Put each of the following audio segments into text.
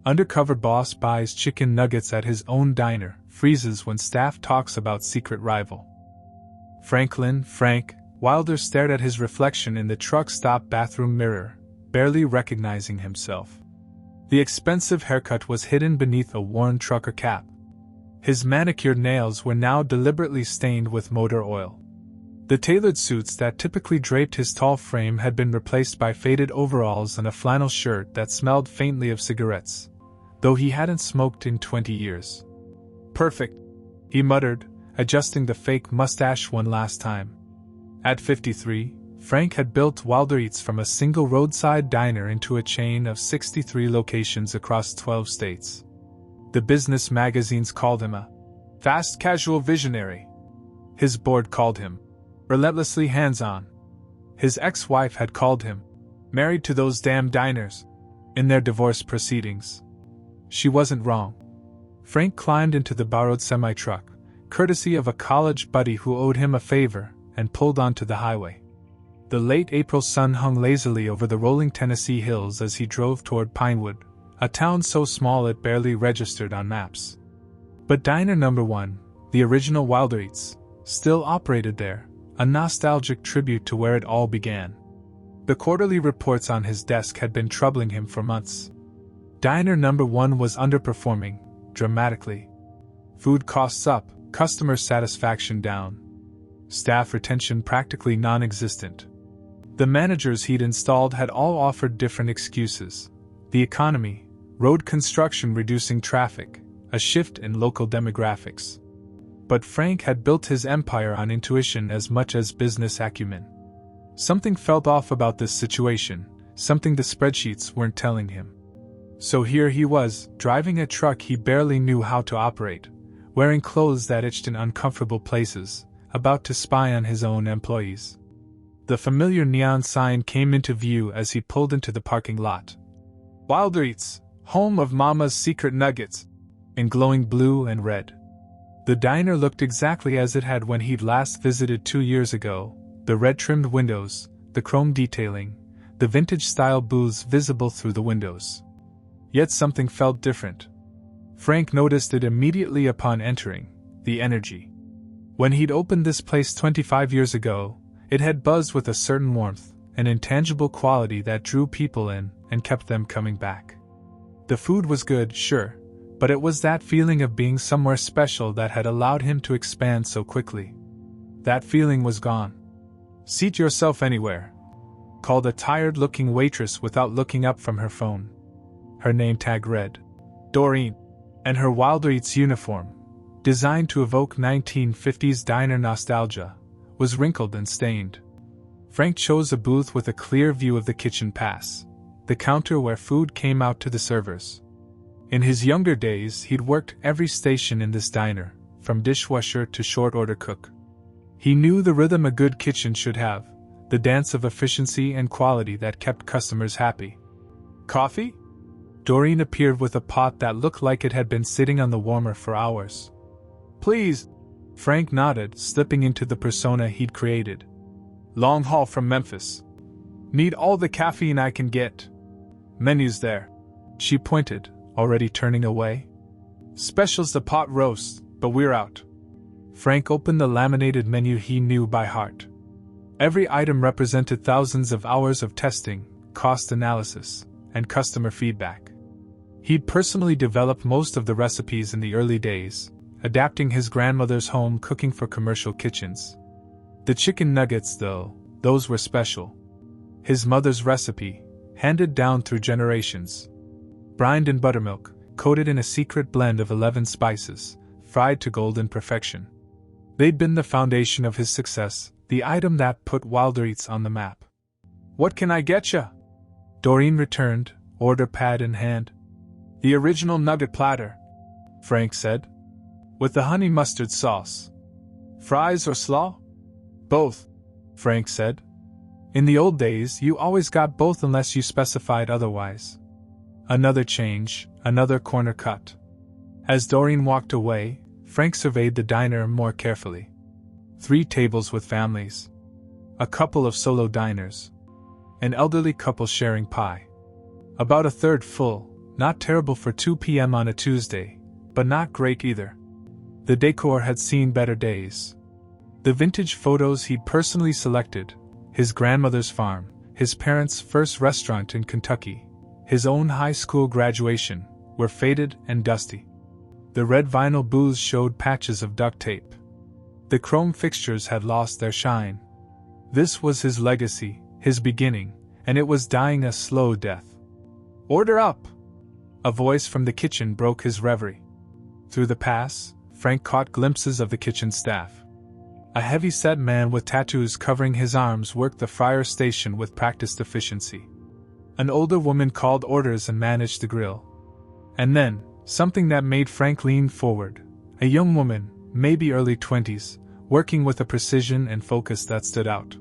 Undercover boss buys chicken nuggets at his own diner, freezes when staff talks about secret rival. Frank, Wilder stared at his reflection in the truck stop bathroom mirror, barely recognizing himself. The expensive haircut was hidden beneath a worn trucker cap. His manicured nails were now deliberately stained with motor oil. The tailored suits that typically draped his tall frame had been replaced by faded overalls and a flannel shirt that smelled faintly of cigarettes, though he hadn't smoked in 20 years. "Perfect," he muttered, adjusting the fake mustache one last time. At 53, Frank had built Wilder Eats from a single roadside diner into a chain of 63 locations across 12 states. The business magazines called him a fast casual visionary. His board called him relentlessly hands-on. His ex-wife had called him married to those damn diners in their divorce proceedings. She wasn't wrong. Frank climbed into the borrowed semi-truck, courtesy of a college buddy who owed him a favor, and pulled onto the highway. The late April sun hung lazily over the rolling Tennessee hills as he drove toward Pinewood, a town so small it barely registered on maps. But Diner Number 1, the original Wilder Eats, still operated there, a nostalgic tribute to where it all began. The quarterly reports on his desk had been troubling him for months. Diner Number 1 was underperforming, dramatically. Food costs up, customer satisfaction down. Staff retention practically non-existent. The managers he'd installed had all offered different excuses. The economy, road construction reducing traffic, a shift in local demographics. But Frank had built his empire on intuition as much as business acumen. Something felt off about this situation, something the spreadsheets weren't telling him. So here he was, driving a truck he barely knew how to operate, wearing clothes that itched in uncomfortable places, about to spy on his own employees. The familiar neon sign came into view as he pulled into the parking lot. Wilder Eats, home of Mama's secret nuggets, in glowing blue and red. The diner looked exactly as it had when he'd last visited 2 years ago, the red-trimmed windows, the chrome detailing, the vintage-style booths visible through the windows. Yet something felt different. Frank noticed it immediately upon entering, the energy. When he'd opened this place 25 years ago, it had buzzed with a certain warmth, an intangible quality that drew people in and kept them coming back. The food was good, sure, but it was that feeling of being somewhere special that had allowed him to expand so quickly. That feeling was gone. "Seat yourself anywhere," called a tired-looking waitress without looking up from her phone. Her name tag read Doreen, and her Wilder Eats uniform, designed to evoke 1950s diner nostalgia, was wrinkled and stained. Frank chose a booth with a clear view of the kitchen pass, the counter where food came out to the servers. In his younger days, he'd worked every station in this diner, from dishwasher to short-order cook. He knew the rhythm a good kitchen should have, the dance of efficiency and quality that kept customers happy. "Coffee?" Doreen appeared with a pot that looked like it had been sitting on the warmer for hours. "Please," Frank nodded, slipping into the persona he'd created. "Long haul from Memphis. Need all the caffeine I can get. Menu's there." She pointed, already turning away. "Special's the pot roast, but we're out." Frank opened the laminated menu he knew by heart. Every item represented thousands of hours of testing, cost analysis, and customer feedback. He'd personally developed most of the recipes in the early days, adapting his grandmother's home cooking for commercial kitchens. The chicken nuggets, though, those were special. His mother's recipe, handed down through generations. Brined in buttermilk, coated in a secret blend of 11 spices, fried to golden perfection. They'd been the foundation of his success, the item that put Wilder Eats on the map. "What can I getcha?" Doreen returned, order pad in hand. "The original nugget platter," Frank said. "With the honey mustard sauce. Fries or slaw?" "Both," Frank said. "In the old days, you always got both unless you specified otherwise." Another change, another corner cut. As Doreen walked away, Frank surveyed the diner more carefully. 3 tables with families. A couple of solo diners. An elderly couple sharing pie. About a third full, Not terrible for 2 p.m. on a Tuesday, but not great either. The decor had seen better days. The vintage photos he'd personally selected, his grandmother's farm, his parents' first restaurant in Kentucky, his own high school graduation, were faded and dusty. The red vinyl booths showed patches of duct tape. The chrome fixtures had lost their shine. This was his legacy, his beginning, and it was dying a slow death. "Order up!" A voice from the kitchen broke his reverie. Through the pass, Frank caught glimpses of the kitchen staff. A heavy-set man with tattoos covering his arms worked the fryer station with practiced efficiency. An older woman called orders and managed the grill. And then, something that made Frank lean forward. A young woman, maybe early 20s, working with a precision and focus that stood out.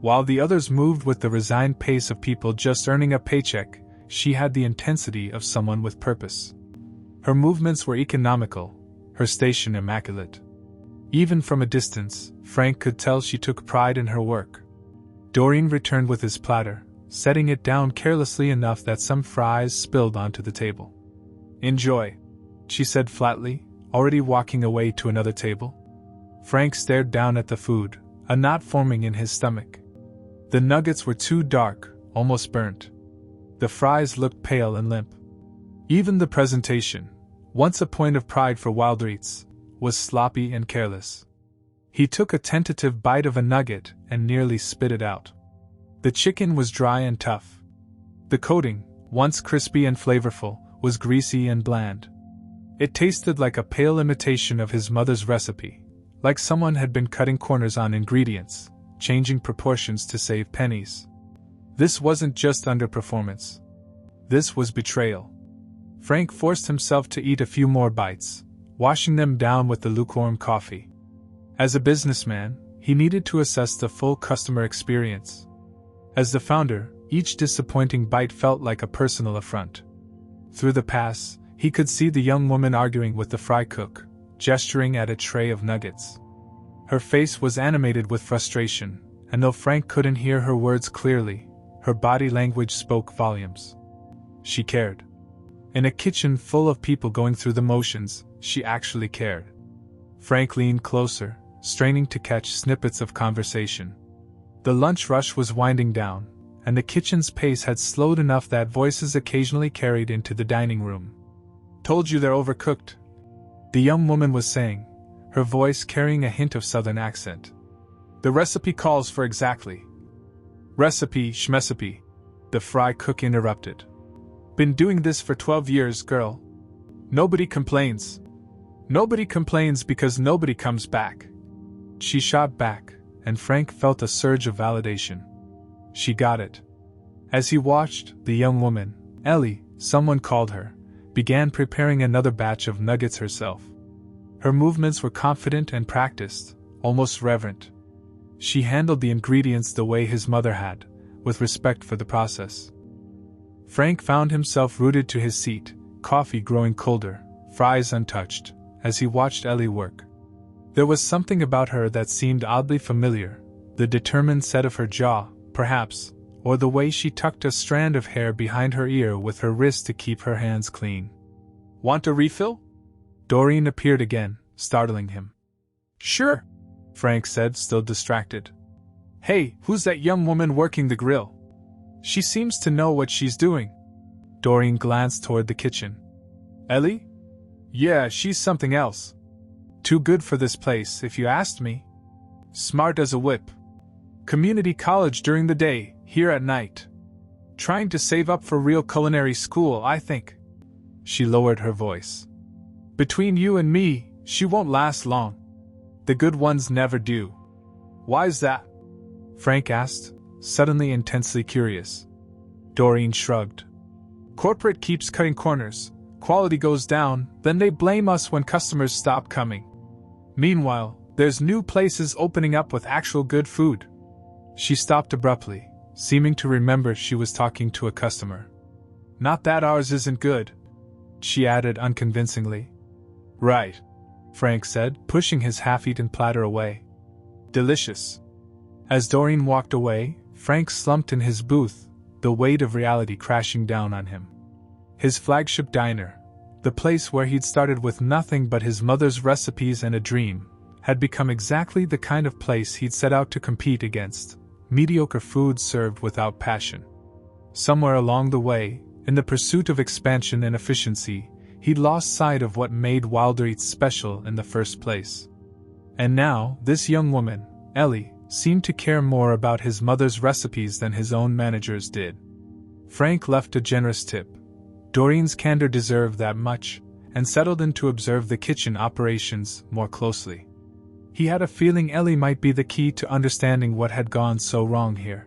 While the others moved with the resigned pace of people just earning a paycheck, she had the intensity of someone with purpose. Her movements were economical, her station immaculate. Even from a distance, Frank could tell she took pride in her work. Doreen returned with his platter, setting it down carelessly enough that some fries spilled onto the table. "Enjoy," she said flatly, already walking away to another table. Frank stared down at the food, a knot forming in his stomach. The nuggets were too dark, almost burnt. The fries looked pale and limp. Even the presentation, once a point of pride for Wilder Eats, was sloppy and careless. He took a tentative bite of a nugget and nearly spit it out. The chicken was dry and tough. The coating, once crispy and flavorful, was greasy and bland. It tasted like a pale imitation of his mother's recipe, like someone had been cutting corners on ingredients, changing proportions to save pennies. This wasn't just underperformance. This was betrayal. Frank forced himself to eat a few more bites, washing them down with the lukewarm coffee. As a businessman, he needed to assess the full customer experience. As the founder, each disappointing bite felt like a personal affront. Through the pass, he could see the young woman arguing with the fry cook, gesturing at a tray of nuggets. Her face was animated with frustration, and though Frank couldn't hear her words clearly, her body language spoke volumes. She cared. In a kitchen full of people going through the motions, she actually cared. Frank leaned closer, straining to catch snippets of conversation. The lunch rush was winding down, and the kitchen's pace had slowed enough that voices occasionally carried into the dining room. "Told you they're overcooked," the young woman was saying, her voice carrying a hint of southern accent. "The recipe calls for exactly." "Recipe, schmecipe," the fry cook interrupted. "Been doing this for 12 years, girl. Nobody complains. Nobody complains because nobody comes back." She shot back, and Frank felt a surge of validation. She got it. As he watched, the young woman, Ellie, someone called her, began preparing another batch of nuggets herself. Her movements were confident and practiced, almost reverent. She handled the ingredients the way his mother had, with respect for the process. Frank found himself rooted to his seat, coffee growing colder, fries untouched, as he watched Ellie work. There was something about her that seemed oddly familiar, the determined set of her jaw, perhaps, or the way she tucked a strand of hair behind her ear with her wrist to keep her hands clean. "Want a refill?" Doreen appeared again, startling him. "Sure," Frank said, still distracted. "Hey, who's that young woman working the grill? She seems to know what she's doing." Doreen glanced toward the kitchen. "Ellie? Yeah, she's something else. Too good for this place, if you asked me. Smart as a whip. Community college during the day, here at night. Trying to save up for real culinary school, I think." She lowered her voice. "Between you and me, she won't last long. The good ones never do." "Why's that?" Frank asked, suddenly intensely curious. Doreen shrugged. "Corporate keeps cutting corners, quality goes down, then they blame us when customers stop coming. Meanwhile, there's new places opening up with actual good food." She stopped abruptly, seeming to remember she was talking to a customer. "Not that ours isn't good," she added unconvincingly. "Right," Frank said, pushing his half-eaten platter away. "Delicious." As Doreen walked away, Frank slumped in his booth, the weight of reality crashing down on him. His flagship diner, the place where he'd started with nothing but his mother's recipes and a dream, had become exactly the kind of place he'd set out to compete against: mediocre food served without passion. Somewhere along the way, in the pursuit of expansion and efficiency, he'd lost sight of what made Wilder Eats special in the first place. And now, this young woman, Ellie, seemed to care more about his mother's recipes than his own managers did. Frank left a generous tip. Doreen's candor deserved that much, and settled in to observe the kitchen operations more closely. He had a feeling Ellie might be the key to understanding what had gone so wrong here.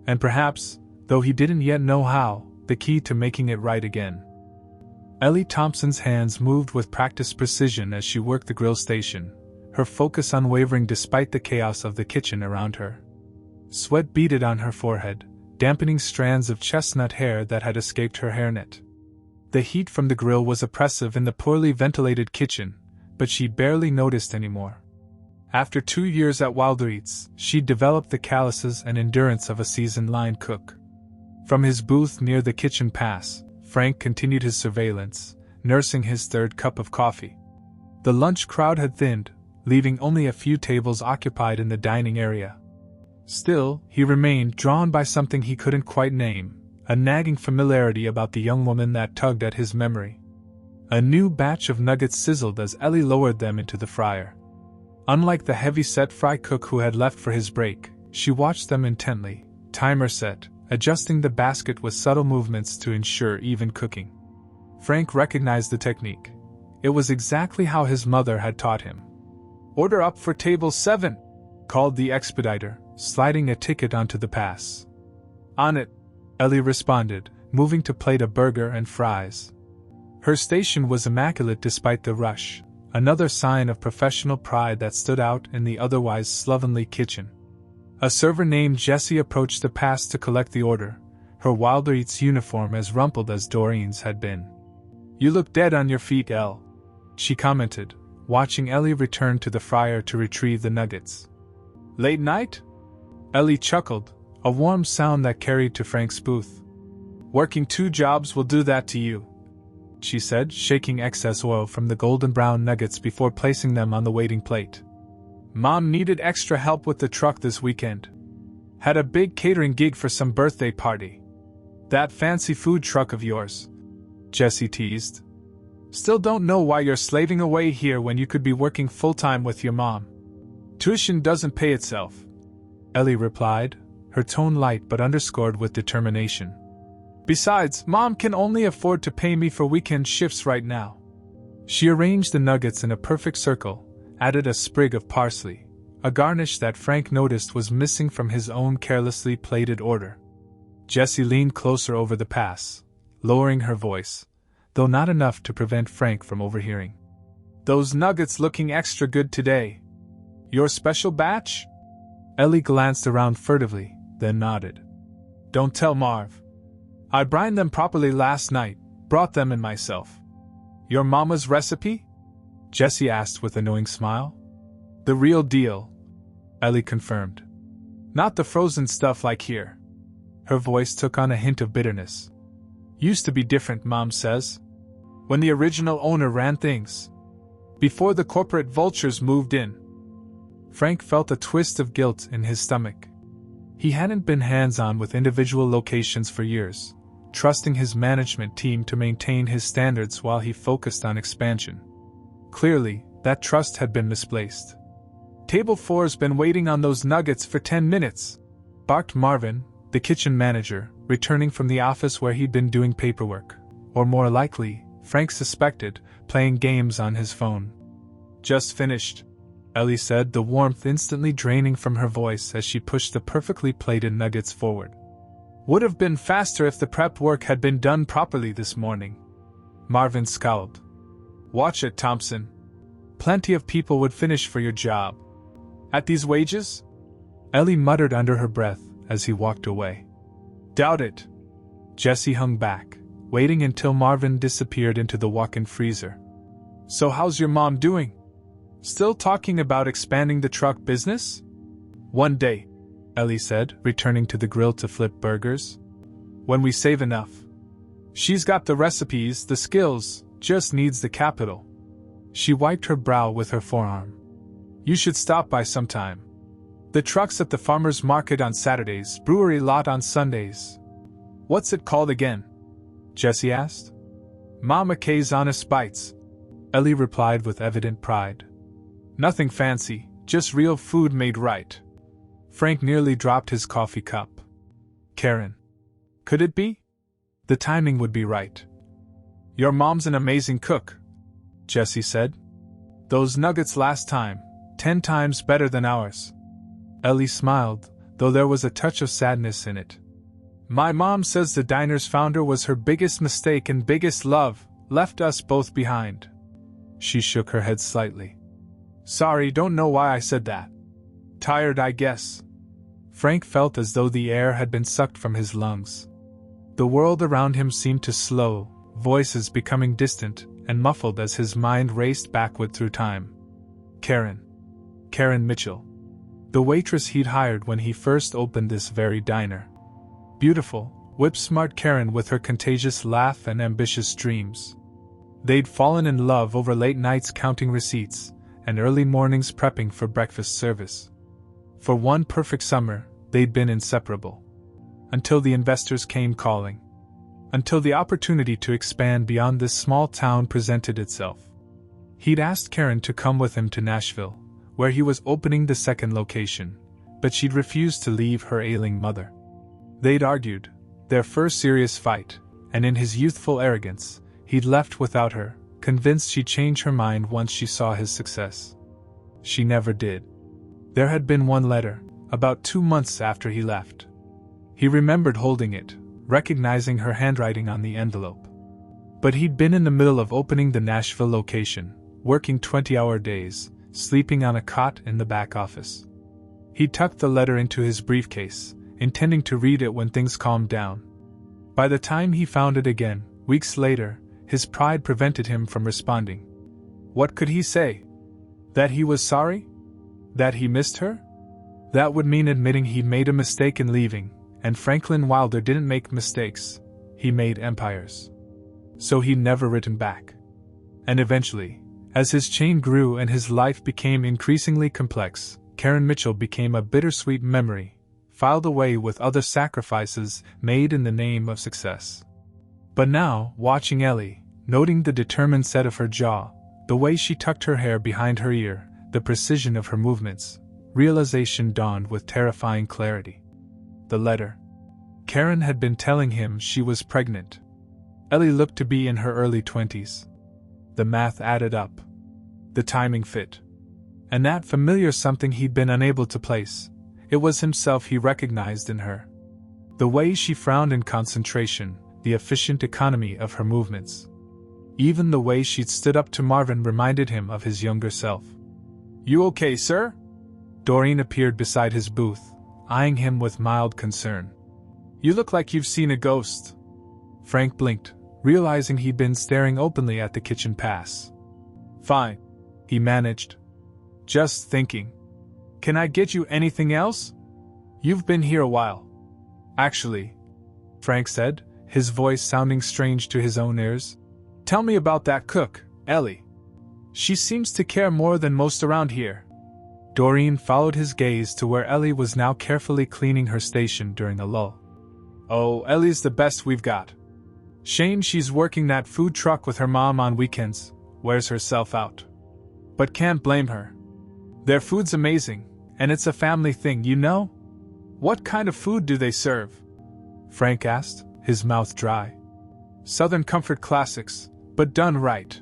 And perhaps, though he didn't yet know how, the key to making it right again. Ellie Thompson's hands moved with practiced precision as she worked the grill station, her focus unwavering despite the chaos of the kitchen around her. Sweat beaded on her forehead, dampening strands of chestnut hair that had escaped her hairnet. The heat from the grill was oppressive in the poorly ventilated kitchen, but she barely noticed anymore. After 2 years at Wilder Eats, she'd developed the calluses and endurance of a seasoned line cook. From his booth near the kitchen pass, Frank continued his surveillance, nursing his third cup of coffee. The lunch crowd had thinned, leaving only a few tables occupied in the dining area. Still, he remained drawn by something he couldn't quite name, a nagging familiarity about the young woman that tugged at his memory. A new batch of nuggets sizzled as Ellie lowered them into the fryer. Unlike the heavy-set fry cook who had left for his break, she watched them intently, timer set, adjusting the basket with subtle movements to ensure even cooking. Frank recognized the technique. It was exactly how his mother had taught him. "Order up for table 7, called the expediter, sliding a ticket onto the pass. "On it," Ellie responded, moving to plate a burger and fries. Her station was immaculate despite the rush, another sign of professional pride that stood out in the otherwise slovenly kitchen. A server named Jessie approached the pass to collect the order, her Wilder Eats uniform as rumpled as Doreen's had been. "You look dead on your feet, Elle," she commented, watching Ellie return to the fryer to retrieve the nuggets. "Late night?" Ellie chuckled, a warm sound that carried to Frank's booth. "Working 2 jobs will do that to you," she said, shaking excess oil from the golden brown nuggets before placing them on the waiting plate. "Mom needed extra help with the truck this weekend. Had a big catering gig for some birthday party. That fancy food truck of yours," Jessie teased. "Still don't know why you're slaving away here when you could be working full-time with your mom. Tuition doesn't pay itself," Ellie replied, her tone light but underscored with determination. "Besides, Mom can only afford to pay me for weekend shifts right now." She arranged the nuggets in a perfect circle, added a sprig of parsley, a garnish that Frank noticed was missing from his own carelessly plated order. Jessie leaned closer over the pass, lowering her voice, though not enough to prevent Frank from overhearing. "Those nuggets looking extra good today. Your special batch?" Ellie glanced around furtively, then nodded. "Don't tell Marv. I brined them properly last night, brought them in myself." "Your mama's recipe?" Jessie asked with a knowing smile. "The real deal," Ellie confirmed. "Not the frozen stuff like here." Her voice took on a hint of bitterness. "Used to be different, Mom says. When the original owner ran things. Before the corporate vultures moved in." Frank felt a twist of guilt in his stomach. He hadn't been hands-on with individual locations for years, trusting his management team to maintain his standards while he focused on expansion. Clearly, that trust had been misplaced. "Table 4's been waiting on those nuggets for 10 minutes, barked Marvin, the kitchen manager, returning from the office where he'd been doing paperwork, or more likely, Frank suspected, playing games on his phone. "Just finished," Ellie said, the warmth instantly draining from her voice as she pushed the perfectly plated nuggets forward. "Would have been faster if the prep work had been done properly this morning." Marvin scowled. "Watch it, Thompson. Plenty of people would finish for your job. At these wages?" Ellie muttered under her breath as he walked away. "Doubt it." Jessie hung back, waiting until Marvin disappeared into the walk-in freezer. "So how's your mom doing? Still talking about expanding the truck business?" "One day," Ellie said, returning to the grill to flip burgers. "When we save enough." She's got the recipes, the skills, just needs the capital. She wiped her brow with her forearm. You should stop by sometime. The truck's at the farmer's market on Saturdays, brewery lot on Sundays. What's it called again? Jessie asked. Mama K's Honest Bites, Ellie replied with evident pride. Nothing fancy, just real food made right. Frank nearly dropped his coffee cup. Karen. Could it be? The timing would be right. Your mom's an amazing cook, Jessie said. Those nuggets last time, 10 times better than ours. Ellie smiled, though there was a touch of sadness in it. My mom says the diner's founder was her biggest mistake and biggest love, left us both behind. She shook her head slightly. Sorry, don't know why I said that. Tired, I guess. Frank felt as though the air had been sucked from his lungs. The world around him seemed to slow, voices becoming distant and muffled as his mind raced backward through time. Karen Mitchell. The waitress he'd hired when he first opened this very diner. Beautiful, whip-smart Karen with her contagious laugh and ambitious dreams. They'd fallen in love over late nights counting receipts and early mornings prepping for breakfast service. For one perfect summer, they'd been inseparable. Until the investors came calling. Until the opportunity to expand beyond this small town presented itself. He'd asked Karen to come with him to Nashville, where he was opening the second location, but she'd refused to leave her ailing mother. They'd argued, their first serious fight, and in his youthful arrogance, he'd left without her, convinced she'd change her mind once she saw his success. She never did. There had been one letter, about 2 months after he left. He remembered holding it, recognizing her handwriting on the envelope. But he'd been in the middle of opening the Nashville location, working 20-hour days, sleeping on a cot in the back office. He tucked the letter into his briefcase, intending to read it when things calmed down. By the time he found it again, weeks later, his pride prevented him from responding. What could he say? That he was sorry? That he missed her? That would mean admitting he'd made a mistake in leaving, and Franklin Wilder didn't make mistakes, he made empires. So he'd never written back. And eventually, as his chain grew and his life became increasingly complex, Karen Mitchell became a bittersweet memory, filed away with other sacrifices made in the name of success. But now, watching Ellie, noting the determined set of her jaw, the way she tucked her hair behind her ear, the precision of her movements, realization dawned with terrifying clarity. The letter. Karen had been telling him she was pregnant. Ellie looked to be in her early 20s. The math added up. The timing fit. And that familiar something he'd been unable to place, it was himself he recognized in her. The way she frowned in concentration, the efficient economy of her movements. Even the way she'd stood up to Marvin reminded him of his younger self. You okay, sir? Doreen appeared beside his booth, eyeing him with mild concern. You look like you've seen a ghost. Frank blinked, realizing he'd been staring openly at the kitchen pass. Fine, he managed. Just thinking. Can I get you anything else? You've been here a while. Actually, Frank said, his voice sounding strange to his own ears. Tell me about that cook, Ellie. She seems to care more than most around here. Doreen followed his gaze to where Ellie was now carefully cleaning her station during a lull. Oh, Ellie's the best we've got. Shame she's working that food truck with her mom on weekends, wears herself out. But can't blame her. Their food's amazing, and it's a family thing, you know? What kind of food do they serve? Frank asked, his mouth dry. Southern comfort classics, but done right.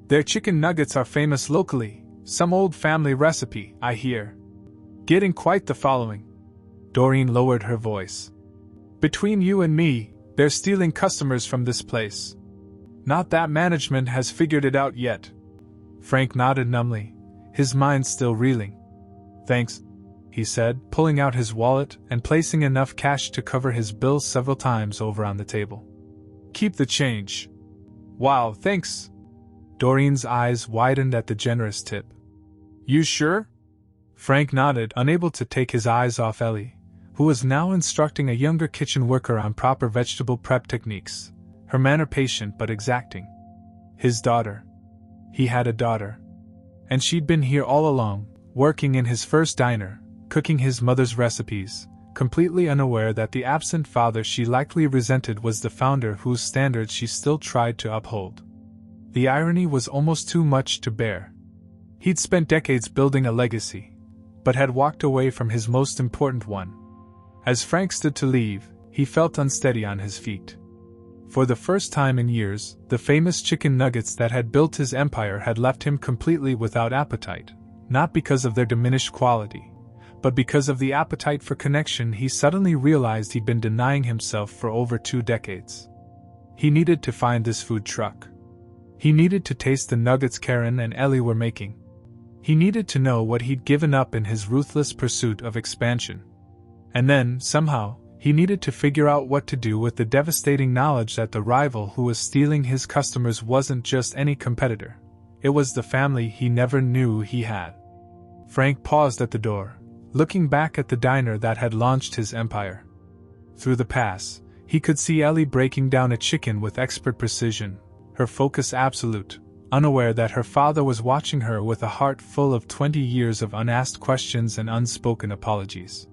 Their chicken nuggets are famous locally, some old family recipe, I hear. Getting quite the following. Doreen lowered her voice. Between you and me, they're stealing customers from this place. Not that management has figured it out yet. Frank nodded numbly, his mind still reeling. Thanks, he said, pulling out his wallet and placing enough cash to cover his bills several times over on the table. Keep the change. Wow, thanks. Doreen's eyes widened at the generous tip. You sure? Frank nodded, unable to take his eyes off Ellie, who was now instructing a younger kitchen worker on proper vegetable prep techniques, her manner patient but exacting. His daughter. He had a daughter. And she'd been here all along, working in his first diner, cooking his mother's recipes, completely unaware that the absent father she likely resented was the founder whose standards she still tried to uphold. The irony was almost too much to bear. He'd spent decades building a legacy, but had walked away from his most important one. As Frank stood to leave, he felt unsteady on his feet. For the first time in years, the famous chicken nuggets that had built his empire had left him completely without appetite, not because of their diminished quality, but because of the appetite for connection he suddenly realized he'd been denying himself for over 2 decades. He needed to find this food truck. He needed to taste the nuggets Karen and Ellie were making. He needed to know what he'd given up in his ruthless pursuit of expansion. And then, somehow, he needed to figure out what to do with the devastating knowledge that the rival who was stealing his customers wasn't just any competitor. It was the family he never knew he had. Frank paused at the door, looking back at the diner that had launched his empire. Through the pass, he could see Ellie breaking down a chicken with expert precision, her focus absolute, unaware that her father was watching her with a heart full of 20 years of unasked questions and unspoken apologies.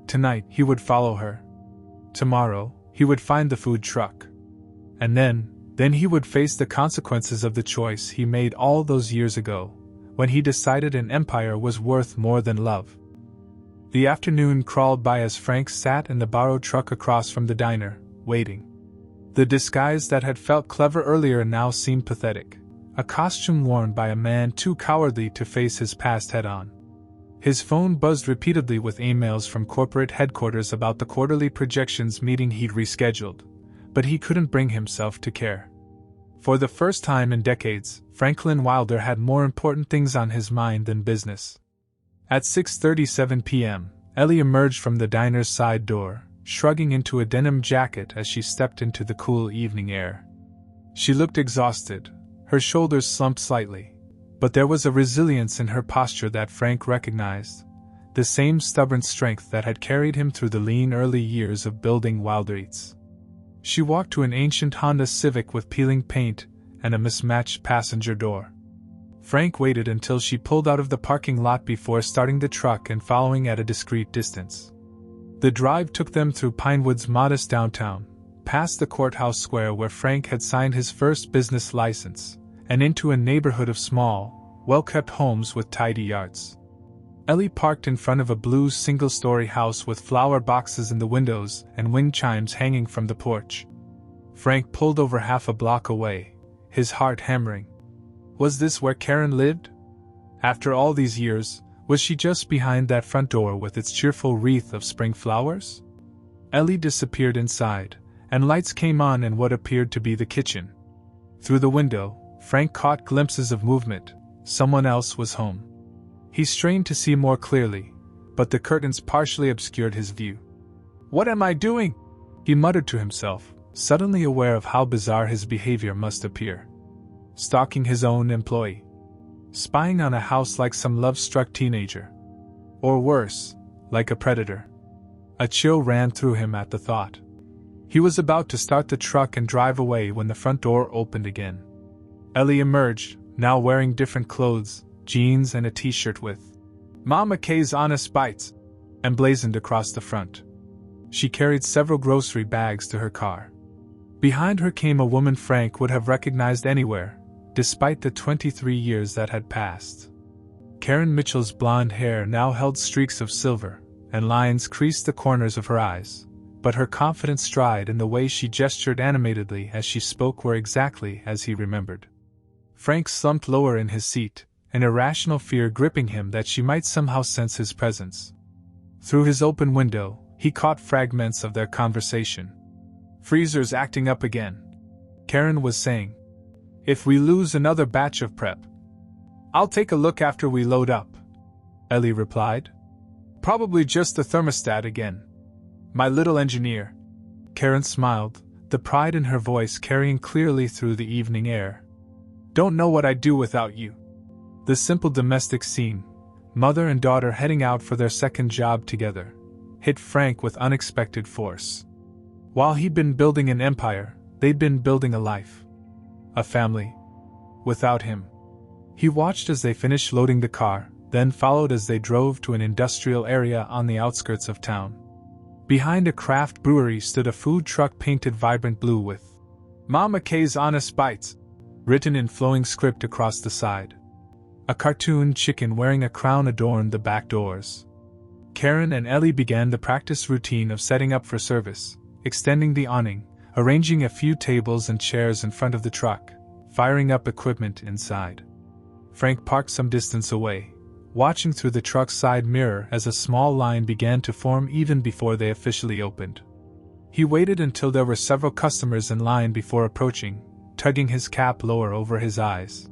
Tonight, he would follow her. Tomorrow, he would find the food truck. And then he would face the consequences of the choice he made all those years ago, when he decided an empire was worth more than love. The afternoon crawled by as Frank sat in the borrowed truck across from the diner, waiting. The disguise that had felt clever earlier now seemed pathetic, a costume worn by a man too cowardly to face his past head-on. His phone buzzed repeatedly with emails from corporate headquarters about the quarterly projections meeting he'd rescheduled, but he couldn't bring himself to care. For the first time in decades, Franklin Wilder had more important things on his mind than business. At 6:37 p.m., Ellie emerged from the diner's side door, shrugging into a denim jacket as she stepped into the cool evening air. She looked exhausted, her shoulders slumped slightly, but there was a resilience in her posture that Frank recognized, the same stubborn strength that had carried him through the lean early years of building Wilder Eats. She walked to an ancient Honda Civic with peeling paint and a mismatched passenger door. Frank waited until she pulled out of the parking lot before starting the truck and following at a discreet distance. The drive took them through Pinewood's modest downtown, past the courthouse square where Frank had signed his first business license, and into a neighborhood of small, well-kept homes with tidy yards. Ellie parked in front of a blue single-story house with flower boxes in the windows and wind chimes hanging from the porch. Frank pulled over half a block away, his heart hammering. Was this where Karen lived? After all these years, was she just behind that front door with its cheerful wreath of spring flowers? Ellie disappeared inside, and lights came on in what appeared to be the kitchen. Through the window, Frank caught glimpses of movement. Someone else was home. He strained to see more clearly, but the curtains partially obscured his view. "What am I doing?" he muttered to himself, suddenly aware of how bizarre his behavior must appear. Stalking his own employee. Spying on a house like some love-struck teenager. Or worse, like a predator. A chill ran through him at the thought. He was about to start the truck and drive away when the front door opened again. Ellie emerged, now wearing different clothes, jeans and a t-shirt with "Mama K's Honest Bites" emblazoned across the front. She carried several grocery bags to her car. Behind her came a woman Frank would have recognized anywhere, despite the 23 years that had passed. Karen Mitchell's blonde hair now held streaks of silver, and lines creased the corners of her eyes, but her confident stride and the way she gestured animatedly as she spoke were exactly as he remembered. Frank slumped lower in his seat, an irrational fear gripping him that she might somehow sense his presence. Through his open window, he caught fragments of their conversation. "Freezer's acting up again," Karen was saying. "If we lose another batch of prep, I'll take a look after we load up," Ellie replied. "Probably just the thermostat again. My little engineer." Karen smiled, the pride in her voice carrying clearly through the evening air. "Don't know what I'd do without you." The simple domestic scene, mother and daughter heading out for their second job together, hit Frank with unexpected force. While he'd been building an empire, They'd been building a life. A family. Without him. He watched as they finished loading the car, then followed as they drove to an industrial area on the outskirts of town. Behind a craft brewery stood a food truck painted vibrant blue with Mama K's Honest Bites written in flowing script across the side. A cartoon chicken wearing a crown adorned the back doors. Karen and Ellie began the practice routine of setting up for service, extending the awning, arranging a few tables and chairs in front of the truck, firing up equipment inside. Frank parked some distance away, watching through the truck's side mirror as a small line began to form even before they officially opened. He waited until there were several customers in line before approaching, tugging his cap lower over his eyes.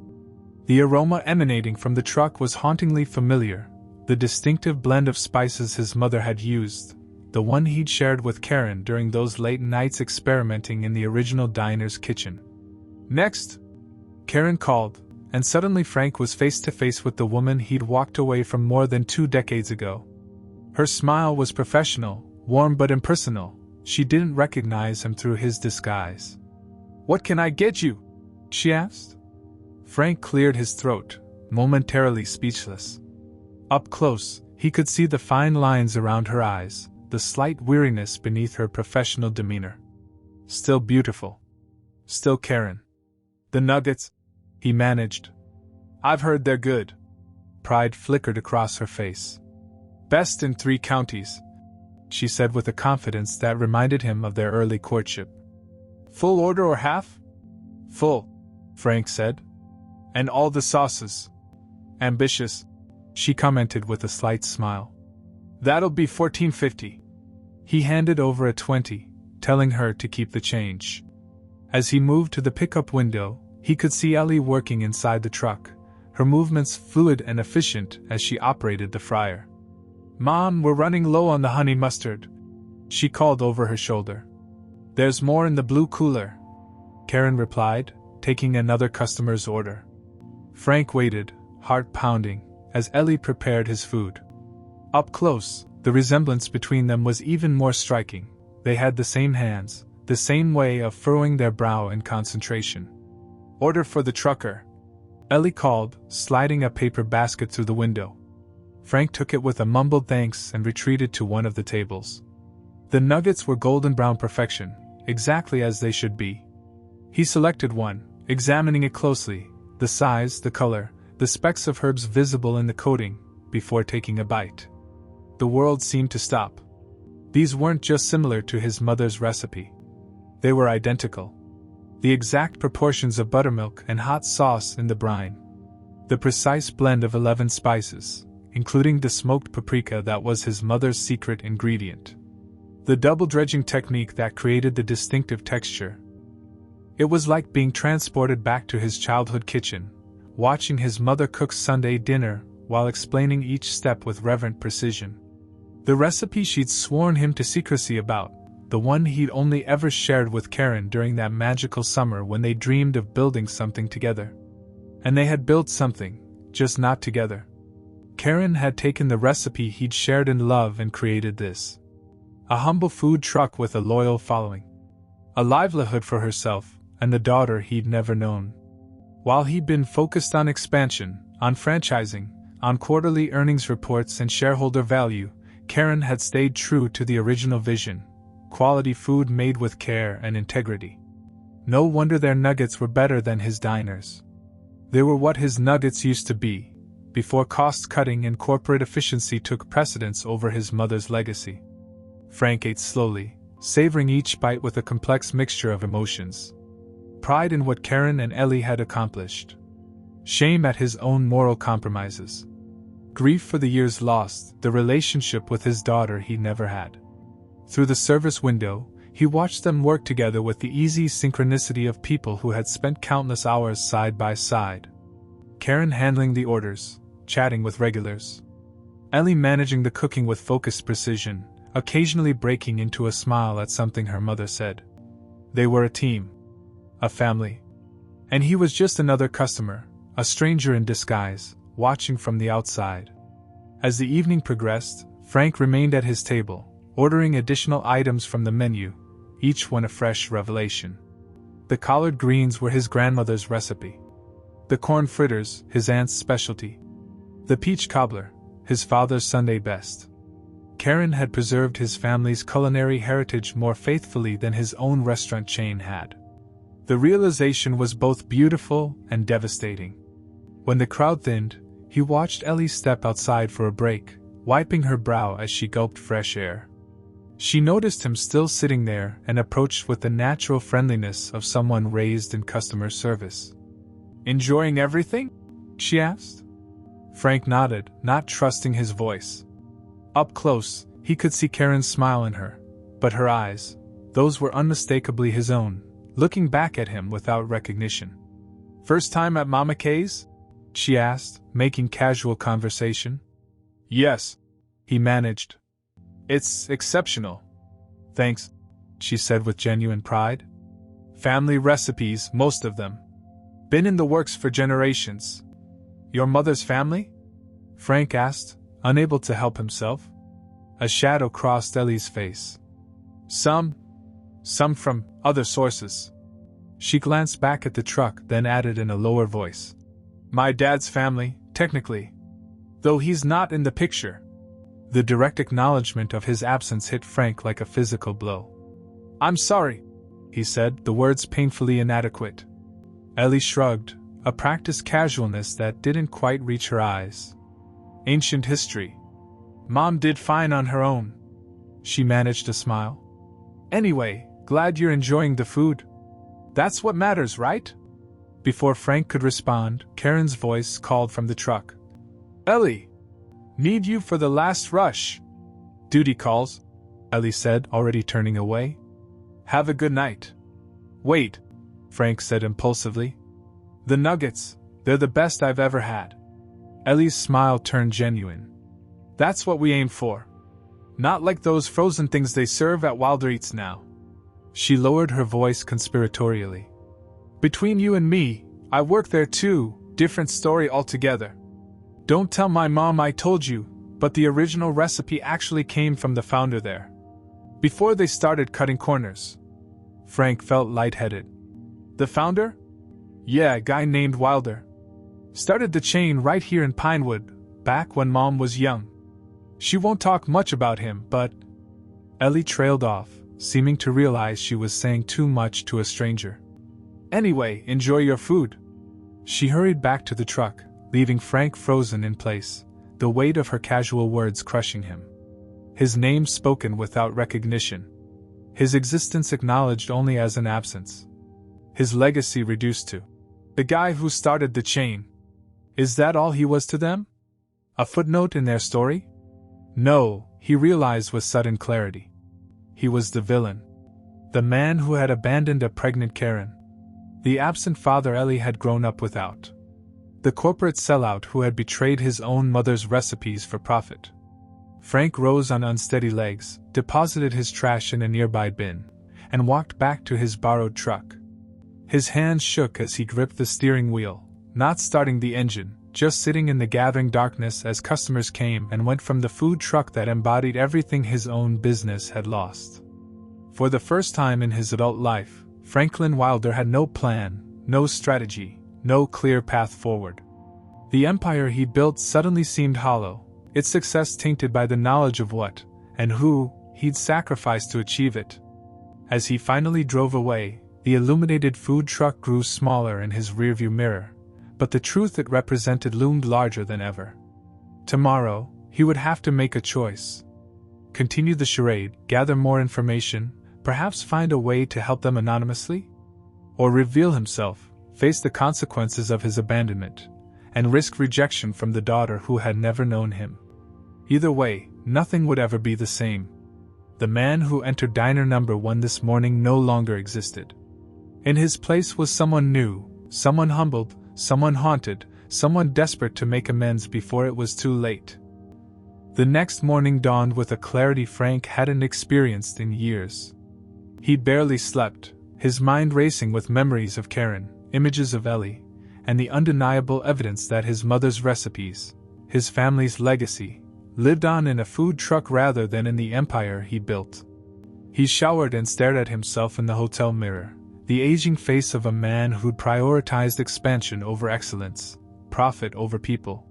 The aroma emanating from the truck was hauntingly familiar, the distinctive blend of spices his mother had used, the one he'd shared with Karen during those late nights experimenting in the original diner's kitchen. "Next!" Karen called, and suddenly Frank was face to face with the woman he'd walked away from more than 2 decades ago. Her smile was professional, warm but impersonal. She didn't recognize him through his disguise. "What can I get you?" she asked. Frank cleared his throat, momentarily speechless. Up close, he could see the fine lines around her eyes, the slight weariness beneath her professional demeanor. Still beautiful. Still Karen. "The nuggets," he managed. "I've heard they're good." Pride flickered across her face. "Best in 3 counties," she said with a confidence that reminded him of their early courtship. "Full order or half?" "Full," Frank said. "And all the sauces." "Ambitious," she commented with a slight smile. "That'll be $14.50. He handed over a 20, telling her to keep the change. As he moved to the pickup window, he could see Ellie working inside the truck, her movements fluid and efficient as she operated the fryer. "Mom, we're running low on the honey mustard," she called over her shoulder. "There's more in the blue cooler," Karen replied, taking another customer's order. Frank waited, heart pounding, as Ellie prepared his food. Up close, the resemblance between them was even more striking. They had the same hands, the same way of furrowing their brow in concentration. "Order for the trucker," Ellie called, sliding a paper basket through the window. Frank took it with a mumbled thanks and retreated to one of the tables. The nuggets were golden brown perfection, exactly as they should be. He selected one, examining it closely, the size, the color, the specks of herbs visible in the coating, before taking a bite. The world seemed to stop. These weren't just similar to his mother's recipe. They were identical. The exact proportions of buttermilk and hot sauce in the brine. The precise blend of 11 spices, including the smoked paprika that was his mother's secret ingredient. The double dredging technique that created the distinctive texture. It was like being transported back to his childhood kitchen, watching his mother cook Sunday dinner while explaining each step with reverent precision. The recipe she'd sworn him to secrecy about, the one he'd only ever shared with Karen during that magical summer when they dreamed of building something together. And they had built something, just not together. Karen had taken the recipe he'd shared in love and created this. A humble food truck with a loyal following. A livelihood for herself, and the daughter he'd never known. While he'd been focused on expansion, on franchising, on quarterly earnings reports and shareholder value, Karen had stayed true to the original vision: quality food made with care and integrity. No wonder their nuggets were better than his diners. They were what his nuggets used to be, before cost-cutting and corporate efficiency took precedence over his mother's legacy. Frank ate slowly, savoring each bite with a complex mixture of emotions. Pride in what Karen and Ellie had accomplished. Shame at his own moral compromises. Grief for the years lost, the relationship with his daughter he never had. Through the service window, he watched them work together with the easy synchronicity of people who had spent countless hours side by side. Karen handling the orders, chatting with regulars. Ellie managing the cooking with focused precision, occasionally breaking into a smile at something her mother said. They were a team. A family. And he was just another customer, a stranger in disguise, watching from the outside. As the evening progressed, Frank remained at his table, ordering additional items from the menu, each one a fresh revelation. The collard greens were his grandmother's recipe. The corn fritters, his aunt's specialty. The peach cobbler, his father's Sunday best. Karen had preserved his family's culinary heritage more faithfully than his own restaurant chain had. The realization was both beautiful and devastating. When the crowd thinned, he watched Ellie step outside for a break, wiping her brow as she gulped fresh air. She noticed him still sitting there and approached with the natural friendliness of someone raised in customer service. "Enjoying everything?" she asked. Frank nodded, not trusting his voice. Up close, he could see Karen's smile in her, but her eyes, those were unmistakably his own, looking back at him without recognition. "First time at Mama Kay's?" she asked, making casual conversation. "Yes," he managed. "It's exceptional." "Thanks," she said with genuine pride. "Family recipes, most of them. Been in the works for generations." "Your mother's family?" Frank asked, unable to help himself. A shadow crossed Ellie's face. Some from other sources." She glanced back at the truck, then added in a lower voice. "My dad's family, technically. Though he's not in the picture." The direct acknowledgement of his absence hit Frank like a physical blow. "I'm sorry," he said, the words painfully inadequate. Ellie shrugged, a practiced casualness that didn't quite reach her eyes. "Ancient history. Mom did fine on her own." She managed to smile. "Anyway, glad you're enjoying the food. That's what matters, right?" Before Frank could respond, Karen's voice called from the truck. "Ellie! Need you for the last rush." "Duty calls," Ellie said, already turning away. "Have a good night." "Wait," Frank said impulsively. "The nuggets, they're the best I've ever had." Ellie's smile turned genuine. "That's what we aim for. Not like those frozen things they serve at Wilder Eats now." She lowered her voice conspiratorially. "Between you and me, I work there too, different story altogether. Don't tell my mom I told you, but the original recipe actually came from the founder there. Before they started cutting corners." Frank felt lightheaded. "The founder?" "Yeah, a guy named Wilder. Started the chain right here in Pinewood, back when Mom was young. She won't talk much about him, but..." Ellie trailed off, seeming to realize she was saying too much to a stranger. "Anyway, enjoy your food." She hurried back to the truck, leaving Frank frozen in place, the weight of her casual words crushing him. His name spoken without recognition. His existence acknowledged only as an absence. His legacy reduced to the guy who started the chain. Is that all he was to them? A footnote in their story? No, he realized with sudden clarity. He was the villain. The man who had abandoned a pregnant Karen. The absent father Ellie had grown up without. The corporate sellout who had betrayed his own mother's recipes for profit. Frank rose on unsteady legs, deposited his trash in a nearby bin, and walked back to his borrowed truck. His hands shook as he gripped the steering wheel, not starting the engine, just sitting in the gathering darkness as customers came and went from the food truck that embodied everything his own business had lost. For the first time in his adult life, Franklin Wilder had no plan, no strategy, no clear path forward. The empire he built suddenly seemed hollow, its success tainted by the knowledge of what, and who, he'd sacrificed to achieve it. As he finally drove away, the illuminated food truck grew smaller in his rearview mirror, but the truth it represented loomed larger than ever. Tomorrow, he would have to make a choice. Continue the charade, gather more information, perhaps find a way to help them anonymously? Or reveal himself, face the consequences of his abandonment, and risk rejection from the daughter who had never known him. Either way, nothing would ever be the same. The man who entered diner number 1 this morning no longer existed. In his place was someone new, someone humbled, someone haunted, someone desperate to make amends before it was too late. The next morning dawned with a clarity Frank hadn't experienced in years. He barely slept, his mind racing with memories of Karen, images of Ellie, and the undeniable evidence that his mother's recipes, his family's legacy, lived on in a food truck rather than in the empire he built. He showered and stared at himself in the hotel mirror, the aging face of a man who'd prioritized expansion over excellence, profit over people.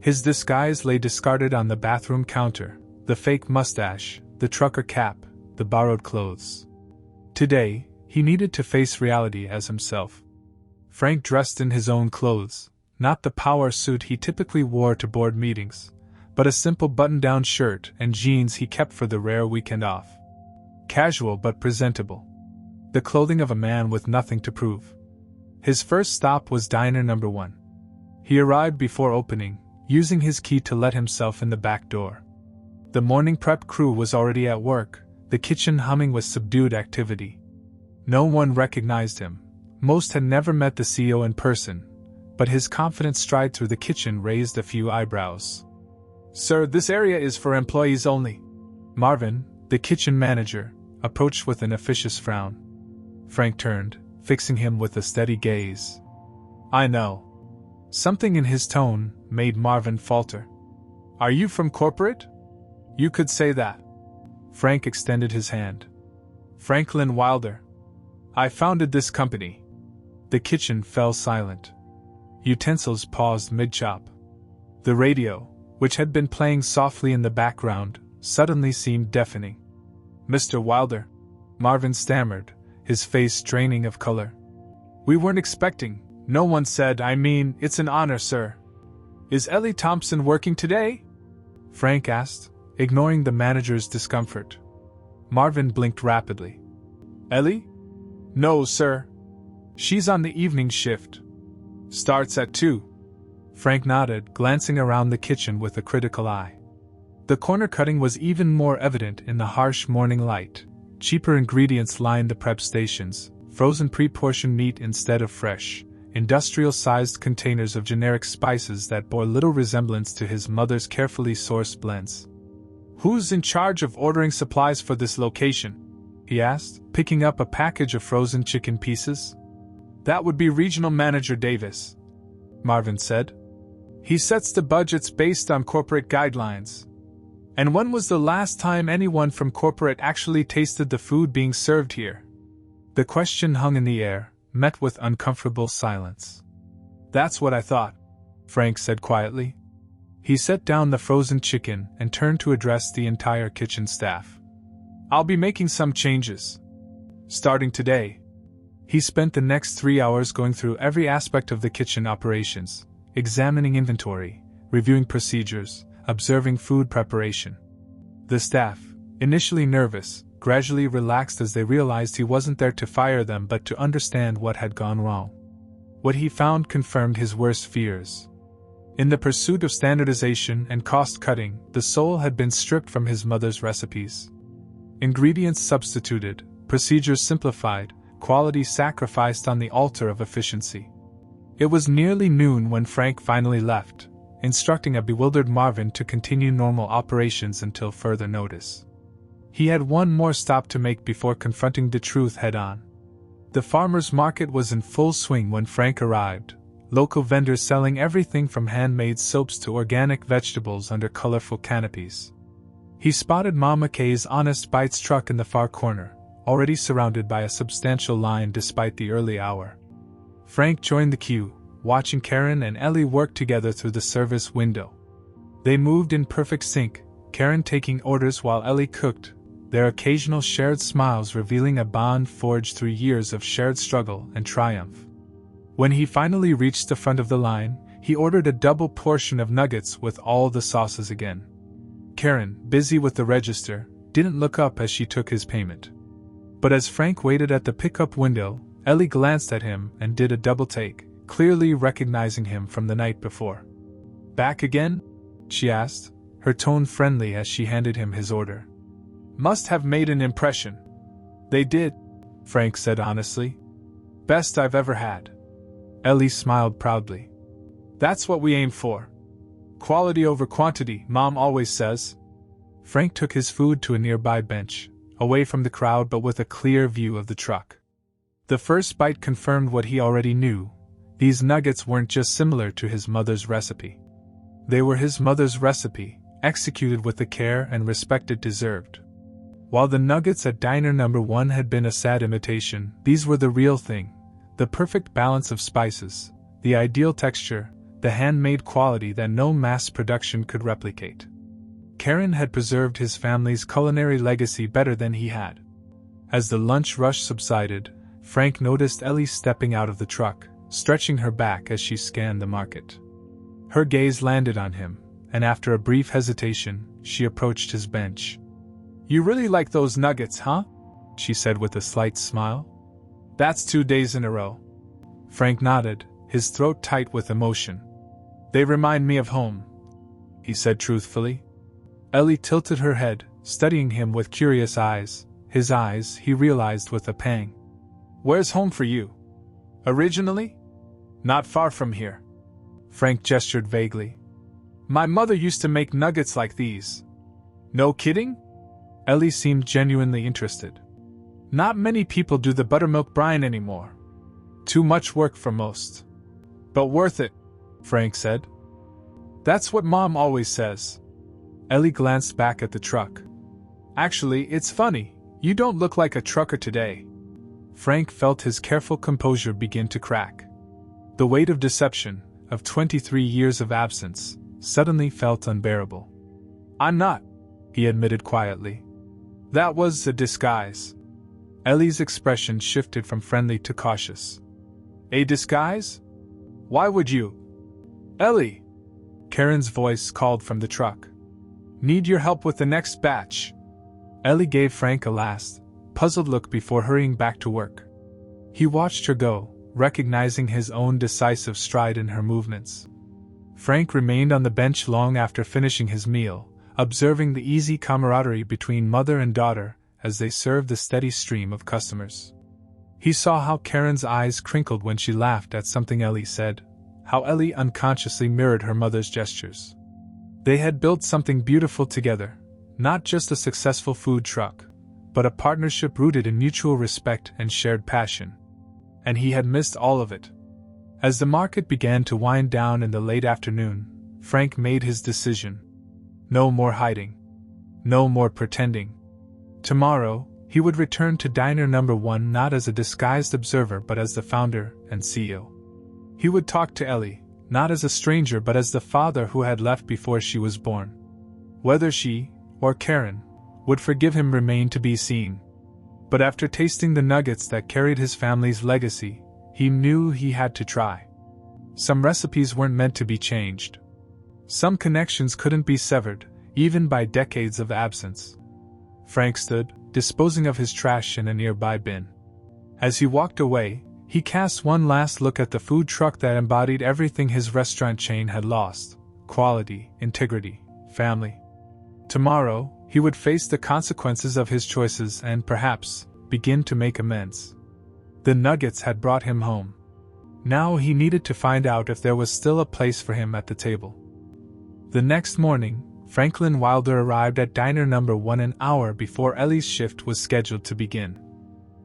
His disguise lay discarded on the bathroom counter, the fake mustache, the trucker cap, the borrowed clothes. Today, he needed to face reality as himself. Frank dressed in his own clothes, not the power suit he typically wore to board meetings, but a simple button-down shirt and jeans he kept for the rare weekend off. Casual but presentable. The clothing of a man with nothing to prove. His first stop was Diner Number 1. He arrived before opening, using his key to let himself in the back door. The morning prep crew was already at work, the kitchen humming with subdued activity. No one recognized him. Most had never met the CEO in person, but his confident stride through the kitchen raised a few eyebrows. "Sir, this area is for employees only." Marvin, the kitchen manager, approached with an officious frown. Frank turned, fixing him with a steady gaze. "I know." Something in his tone made Marvin falter. "Are you from corporate?" "You could say that." Frank extended his hand. "Franklin Wilder. I founded this company." The kitchen fell silent. Utensils paused mid-chop. The radio, which had been playing softly in the background, suddenly seemed deafening. "Mr. Wilder," Marvin stammered, his face draining of color. "We weren't expecting. No one said. I mean, it's an honor, sir." "Is Ellie Thompson working today?" Frank asked, ignoring the manager's discomfort. Marvin blinked rapidly. "Ellie? No, sir. She's on the evening shift. Starts at 2. Frank nodded, glancing around the kitchen with a critical eye. The corner cutting was even more evident in the harsh morning light. Cheaper ingredients lined the prep stations, frozen pre-portioned meat instead of fresh, industrial-sized containers of generic spices that bore little resemblance to his mother's carefully sourced blends. "Who's in charge of ordering supplies for this location?" he asked, picking up a package of frozen chicken pieces. "That would be Regional Manager Davis," Marvin said. "He sets the budgets based on corporate guidelines." "And when was the last time anyone from corporate actually tasted the food being served here?" The question hung in the air, met with uncomfortable silence. "That's what I thought," Frank said quietly. He set down the frozen chicken and turned to address the entire kitchen staff. "I'll be making some changes. Starting today." He spent the next 3 hours going through every aspect of the kitchen operations, examining inventory, reviewing procedures, observing food preparation. The staff, initially nervous, gradually relaxed as they realized he wasn't there to fire them but to understand what had gone wrong. What he found confirmed his worst fears. In the pursuit of standardization and cost-cutting, the soul had been stripped from his mother's recipes. Ingredients substituted, procedures simplified, quality sacrificed on the altar of efficiency. It was nearly noon when Frank finally left, instructing a bewildered Marvin to continue normal operations until further notice. He had one more stop to make before confronting the truth head-on. The farmers' market was in full swing when Frank arrived, local vendors selling everything from handmade soaps to organic vegetables under colorful canopies. He spotted Mama Kay's Honest Bites truck in the far corner, already surrounded by a substantial line despite the early hour. Frank joined the queue, watching Karen and Ellie work together through the service window. They moved in perfect sync, Karen taking orders while Ellie cooked, their occasional shared smiles revealing a bond forged through years of shared struggle and triumph. When he finally reached the front of the line, he ordered a double portion of nuggets with all the sauces again. Karen, busy with the register, didn't look up as she took his payment. But as Frank waited at the pickup window, Ellie glanced at him and did a double take, clearly recognizing him from the night before. "Back again?" she asked, her tone friendly as she handed him his order. "Must have made an impression." "They did," Frank said honestly. "Best I've ever had." Ellie smiled proudly. "That's what we aim for. Quality over quantity, Mom always says." Frank took his food to a nearby bench, away from the crowd but with a clear view of the truck. The first bite confirmed what he already knew. These nuggets weren't just similar to his mother's recipe. They were his mother's recipe, executed with the care and respect it deserved. While the nuggets at diner number 1 had been a sad imitation, these were the real thing. The perfect balance of spices, the ideal texture, the handmade quality that no mass production could replicate. Karen had preserved his family's culinary legacy better than he had. As the lunch rush subsided, Frank noticed Ellie stepping out of the truck, stretching her back as she scanned the market. Her gaze landed on him, and after a brief hesitation, she approached his bench. "You really like those nuggets, huh?" she said with a slight smile. "That's 2 days in a row." Frank nodded, his throat tight with emotion. "They remind me of home," he said truthfully. Ellie tilted her head, studying him with curious eyes, his eyes, he realized with a pang. "Where's home for you? Originally?" "Not far from here." Frank gestured vaguely. "My mother used to make nuggets like these." "No kidding?" Ellie seemed genuinely interested. "Not many people do the buttermilk brine anymore. Too much work for most. But worth it," Frank said. "That's what Mom always says." Ellie glanced back at the truck. "Actually, it's funny, you don't look like a trucker today." Frank felt his careful composure begin to crack. The weight of deception, of 23 years of absence, suddenly felt unbearable. "I'm not," he admitted quietly. "That was a disguise." Ellie's expression shifted from friendly to cautious. "A disguise? Why would you?" "Ellie!" Karen's voice called from the truck. "Need your help with the next batch." Ellie gave Frank a last, puzzled look before hurrying back to work. He watched her go, recognizing his own decisive stride in her movements. Frank remained on the bench long after finishing his meal, observing the easy camaraderie between mother and daughter as they served the steady stream of customers. He saw how Karen's eyes crinkled when she laughed at something Ellie said, how Ellie unconsciously mirrored her mother's gestures. They had built something beautiful together, not just a successful food truck, but a partnership rooted in mutual respect and shared passion. And he had missed all of it. As the market began to wind down in the late afternoon, Frank made his decision. No more hiding. No more pretending. Tomorrow, he would return to diner number 1 not as a disguised observer but as the founder and CEO. He would talk to Ellie, not as a stranger but as the father who had left before she was born. Whether she, or Karen, would forgive him remained to be seen. But after tasting the nuggets that carried his family's legacy, he knew he had to try. Some recipes weren't meant to be changed. Some connections couldn't be severed, even by decades of absence. Frank stood, disposing of his trash in a nearby bin. As he walked away, he cast one last look at the food truck that embodied everything his restaurant chain had lost: quality, integrity, family. Tomorrow, he would face the consequences of his choices and, perhaps, begin to make amends. The nuggets had brought him home. Now he needed to find out if there was still a place for him at the table. The next morning, Franklin Wilder arrived at diner number 1 an hour before Ellie's shift was scheduled to begin.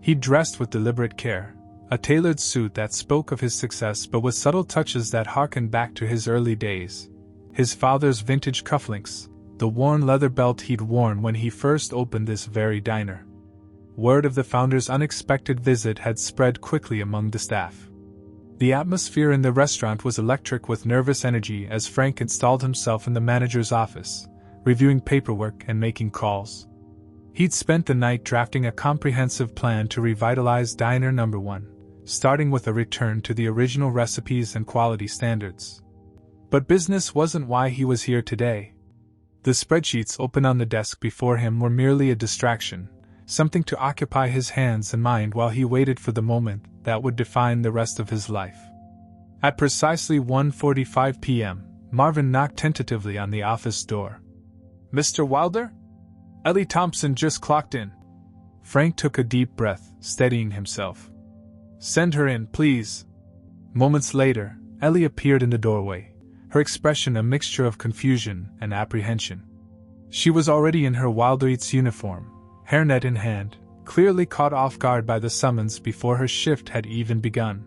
He dressed with deliberate care, a tailored suit that spoke of his success but with subtle touches that harkened back to his early days. His father's vintage cufflinks, the worn leather belt he'd worn when he first opened this very diner. Word of the founder's unexpected visit had spread quickly among the staff. The atmosphere in the restaurant was electric with nervous energy as Frank installed himself in the manager's office, reviewing paperwork and making calls. He'd spent the night drafting a comprehensive plan to revitalize diner number 1, starting with a return to the original recipes and quality standards. But business wasn't why he was here today. The spreadsheets open on the desk before him were merely a distraction, something to occupy his hands and mind while he waited for the moment that would define the rest of his life. At precisely 1:45 p.m., Marvin knocked tentatively on the office door. "Mr. Wilder? Ellie Thompson just clocked in." Frank took a deep breath, steadying himself. "Send her in, please." Moments later, Ellie appeared in the doorway, her expression a mixture of confusion and apprehension. She was already in her Wilder Eats uniform, hairnet in hand, clearly caught off guard by the summons before her shift had even begun.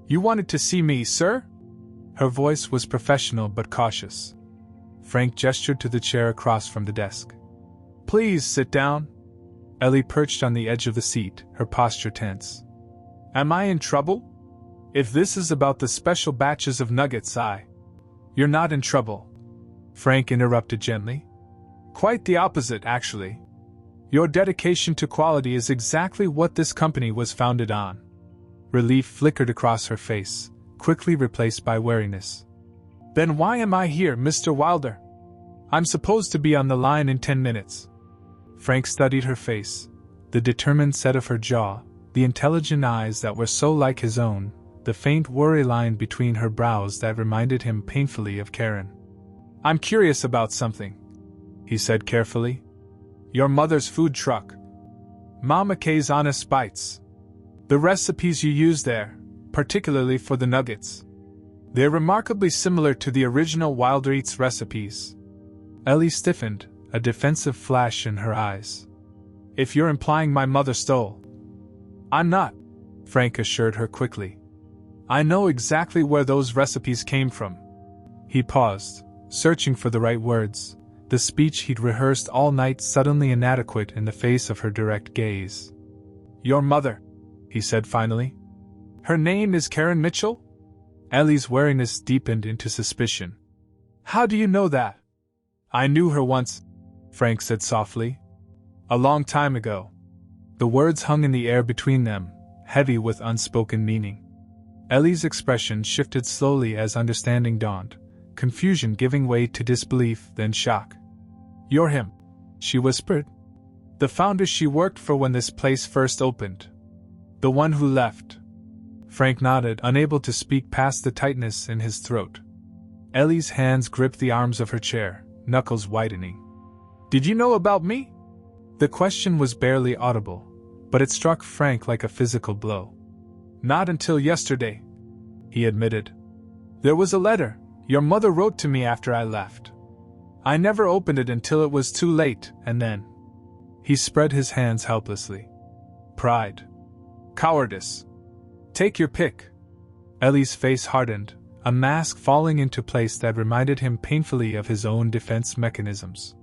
"You wanted to see me, sir?" Her voice was professional but cautious. Frank gestured to the chair across from the desk. "Please sit down." Ellie perched on the edge of the seat, her posture tense. Am I in trouble? If this is about the special batches of nuggets, You're not in trouble, Frank interrupted gently. Quite the opposite, actually. Your dedication to quality is exactly what this company was founded on. Relief flickered across her face, quickly replaced by wariness. Then why am I here, Mr. Wilder? I'm supposed to be on the line in 10 minutes. Frank studied her face, the determined set of her jaw, the intelligent eyes that were so like his own, the faint worry line between her brows that reminded him painfully of Karen. I'm curious about something, he said carefully. Your mother's food truck. Mama K's Honest Bites. The recipes you use there, particularly for the nuggets. They're remarkably similar to the original Wilder Eats recipes. Ellie stiffened, a defensive flash in her eyes. If you're implying my mother stole. I'm not, Frank assured her quickly. I know exactly where those recipes came from. He paused, searching for the right words, the speech he'd rehearsed all night suddenly inadequate in the face of her direct gaze. Your mother, he said finally. Her name is Karen Mitchell? Ellie's wariness deepened into suspicion. How do you know that? I knew her once, Frank said softly. A long time ago. The words hung in the air between them, heavy with unspoken meaning. Ellie's expression shifted slowly as understanding dawned, confusion giving way to disbelief, then shock. You're him, she whispered. The founder she worked for when this place first opened. The one who left. Frank nodded, unable to speak past the tightness in his throat. Ellie's hands gripped the arms of her chair, knuckles whitening. Did you know about me? The question was barely audible, but it struck Frank like a physical blow. Not until yesterday, he admitted. There was a letter your mother wrote to me after I left. I never opened it until it was too late, and then. He spread his hands helplessly. Pride. Cowardice. Take your pick. Ellie's face hardened, a mask falling into place that reminded him painfully of his own defense mechanisms.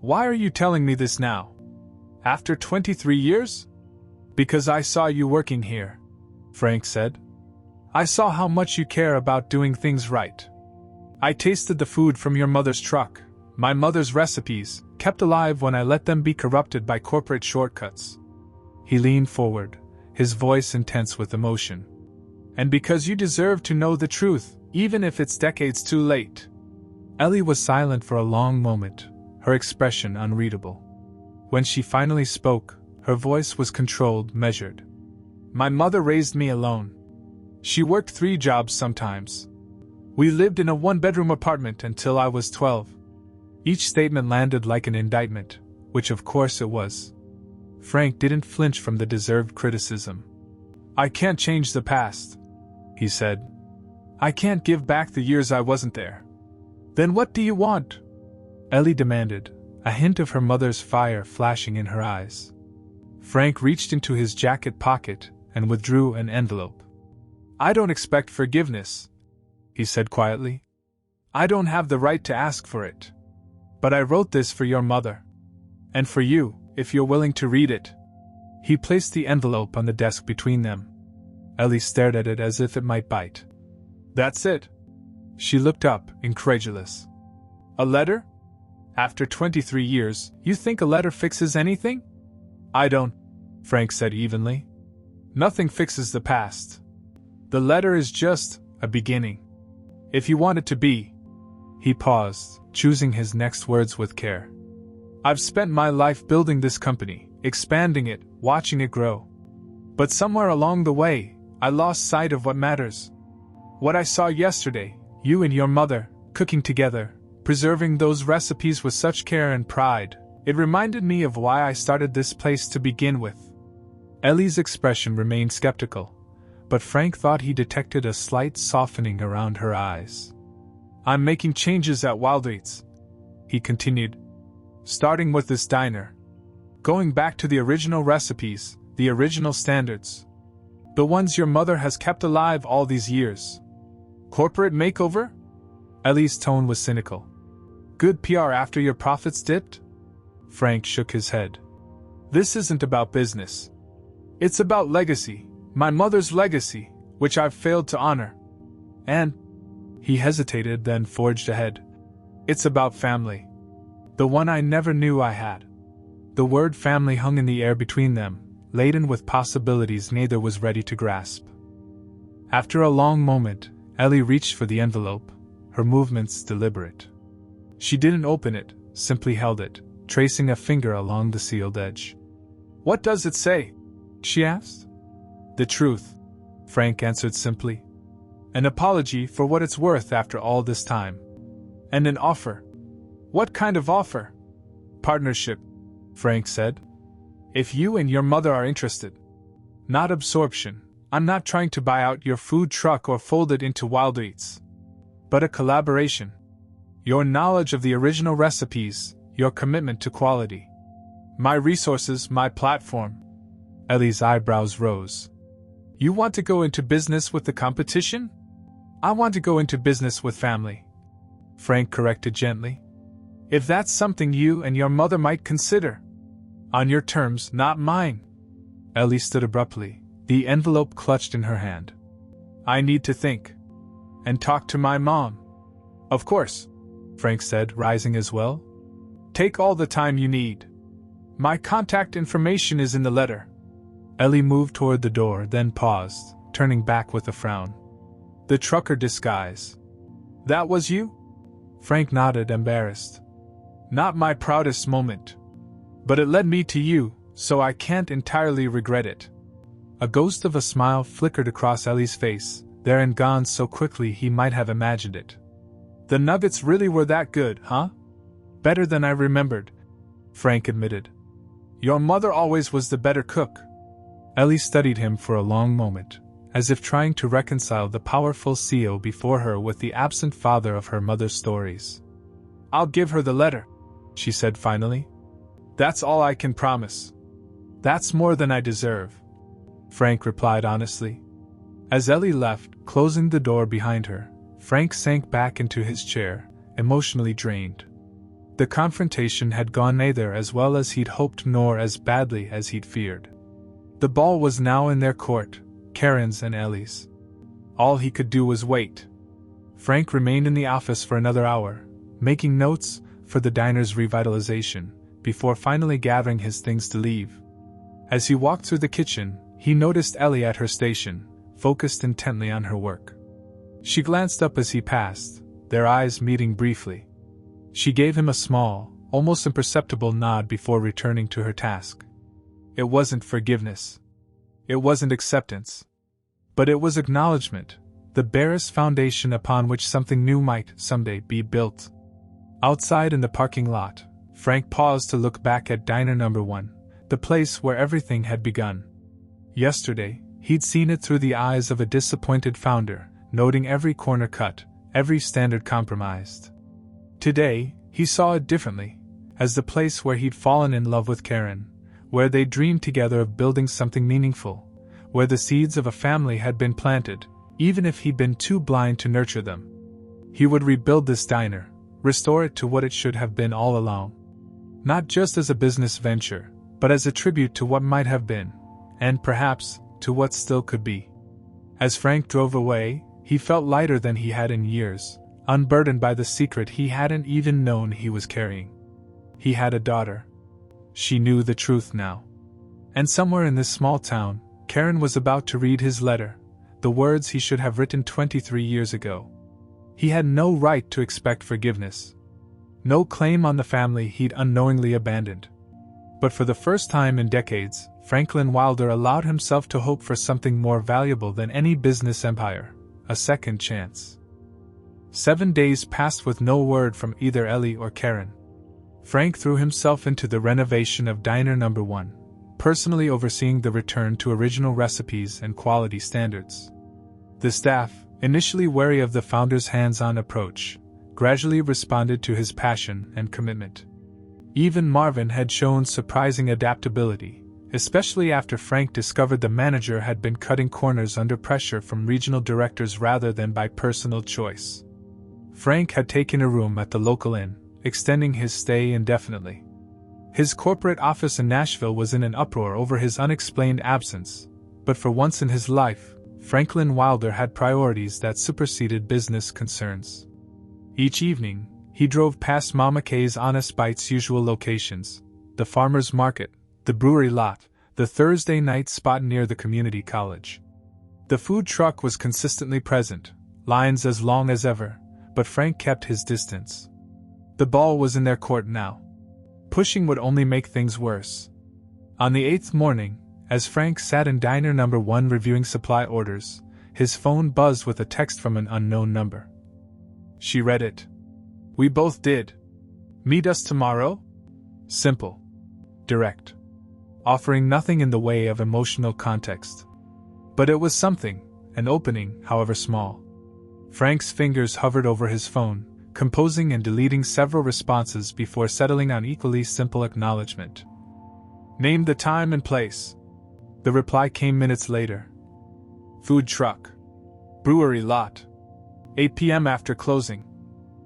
Why are you telling me this now? After 23 years? Because I saw you working here, Frank said. I saw how much you care about doing things right. I tasted the food from your mother's truck, my mother's recipes, kept alive when I let them be corrupted by corporate shortcuts. He leaned forward, his voice intense with emotion. And because you deserve to know the truth, even if it's decades too late. Ellie was silent for a long moment, her expression unreadable. When she finally spoke, her voice was controlled, measured. My mother raised me alone. She worked 3 jobs sometimes. We lived in a 1-bedroom apartment until I was 12. Each statement landed like an indictment, which of course it was. Frank didn't flinch from the deserved criticism. I can't change the past, he said. I can't give back the years I wasn't there. Then what do you want? Ellie demanded, a hint of her mother's fire flashing in her eyes. Frank reached into his jacket pocket and withdrew an envelope. I don't expect forgiveness, he said quietly. I don't have the right to ask for it. But I wrote this for your mother. And for you, if you're willing to read it. He placed the envelope on the desk between them. Ellie stared at it as if it might bite. That's it. She looked up, incredulous. A letter? After 23 years, you think a letter fixes anything? I don't, Frank said evenly. Nothing fixes the past. The letter is just a beginning. If you want it to be. He paused, choosing his next words with care. I've spent my life building this company, expanding it, watching it grow. But somewhere along the way, I lost sight of what matters. What I saw yesterday, you and your mother, cooking together, preserving those recipes with such care and pride, it reminded me of why I started this place to begin with. Ellie's expression remained skeptical, but Frank thought he detected a slight softening around her eyes. I'm making changes at Wilder Eats, he continued. Starting with this diner. Going back to the original recipes, the original standards. The ones your mother has kept alive all these years. Corporate makeover? Ellie's tone was cynical. Good PR after your profits dipped? Frank shook his head. This isn't about business. It's about legacy, my mother's legacy, which I've failed to honor. And, he hesitated, then forged ahead. It's about family. The one I never knew I had. The word family hung in the air between them, laden with possibilities neither was ready to grasp. After a long moment, Ellie reached for the envelope, her movements deliberate. She didn't open it, simply held it, tracing a finger along the sealed edge. "What does it say?" she asked. "The truth," Frank answered simply. "An apology for what it's worth after all this time. And an offer." "What kind of offer?" "Partnership," Frank said. "If you and your mother are interested. Not absorption. I'm not trying to buy out your food truck or fold it into Wild Eats. But a collaboration. Your knowledge of the original recipes, your commitment to quality. My resources, my platform." Ellie's eyebrows rose. "You want to go into business with the competition?" "I want to go into business with family," Frank corrected gently. "If that's something you and your mother might consider. On your terms, not mine." Ellie stood abruptly, the envelope clutched in her hand. "I need to think. And talk to my mom." "Of course," Frank said, rising as well. "Take all the time you need. My contact information is in the letter." Ellie moved toward the door, then paused, turning back with a frown. "The trucker disguise. That was you?" Frank nodded, embarrassed. "Not my proudest moment. But it led me to you, so I can't entirely regret it." A ghost of a smile flickered across Ellie's face, there and gone so quickly he might have imagined it. "The nuggets really were that good, huh?" "Better than I remembered," Frank admitted. "Your mother always was the better cook." Ellie studied him for a long moment, as if trying to reconcile the powerful CEO before her with the absent father of her mother's stories. "I'll give her the letter," she said finally. "That's all I can promise." "That's more than I deserve," Frank replied honestly. As Ellie left, closing the door behind her, Frank sank back into his chair, emotionally drained. The confrontation had gone neither as well as he'd hoped nor as badly as he'd feared. The ball was now in their court, Karen's and Ellie's. All he could do was wait. Frank remained in the office for another hour, making notes for the diner's revitalization, before finally gathering his things to leave. As he walked through the kitchen, he noticed Ellie at her station, focused intently on her work. She glanced up as he passed, their eyes meeting briefly. She gave him a small, almost imperceptible nod before returning to her task. It wasn't forgiveness. It wasn't acceptance. But it was acknowledgement, the barest foundation upon which something new might someday be built. Outside in the parking lot, Frank paused to look back at Diner Number 1, the place where everything had begun. Yesterday, he'd seen it through the eyes of a disappointed founder, noting every corner cut, every standard compromised. Today, he saw it differently, as the place where he'd fallen in love with Karen, where they dreamed together of building something meaningful, where the seeds of a family had been planted, even if he'd been too blind to nurture them. He would rebuild this diner, restore it to what it should have been all along. Not just as a business venture, but as a tribute to what might have been, and perhaps, to what still could be. As Frank drove away, he felt lighter than he had in years, unburdened by the secret he hadn't even known he was carrying. He had a daughter. She knew the truth now. And somewhere in this small town, Karen was about to read his letter, the words he should have written 23 years ago. He had no right to expect forgiveness. No claim on the family he'd unknowingly abandoned. But for the first time in decades, Franklin Wilder allowed himself to hope for something more valuable than any business empire, a second chance. 7 days passed with no word from either Ellie or Karen. Frank threw himself into the renovation of Diner Number 1, personally overseeing the return to original recipes and quality standards. The staff, initially wary of the founder's hands-on approach, gradually responded to his passion and commitment. Even Marvin had shown surprising adaptability, especially after Frank discovered the manager had been cutting corners under pressure from regional directors rather than by personal choice. Frank had taken a room at the local inn, extending his stay indefinitely. His corporate office in Nashville was in an uproar over his unexplained absence, but for once in his life, Franklin Wilder had priorities that superseded business concerns. Each evening, he drove past Mama Kay's Honest Bites' usual locations, the farmer's market, the brewery lot, the Thursday night spot near the community college. The food truck was consistently present, lines as long as ever, but Frank kept his distance. The ball was in their court now. Pushing would only make things worse. On the 8th morning, as Frank sat in diner number 1 reviewing supply orders, his phone buzzed with a text from an unknown number. She read it. "We both did. Meet us tomorrow?" Simple. Direct. Offering nothing in the way of emotional context. But it was something, an opening, however small. Frank's fingers hovered over his phone, composing and deleting several responses before settling on equally simple acknowledgement. "Name the time and place." The reply came minutes later. "Food truck. Brewery lot. 8 p.m. after closing."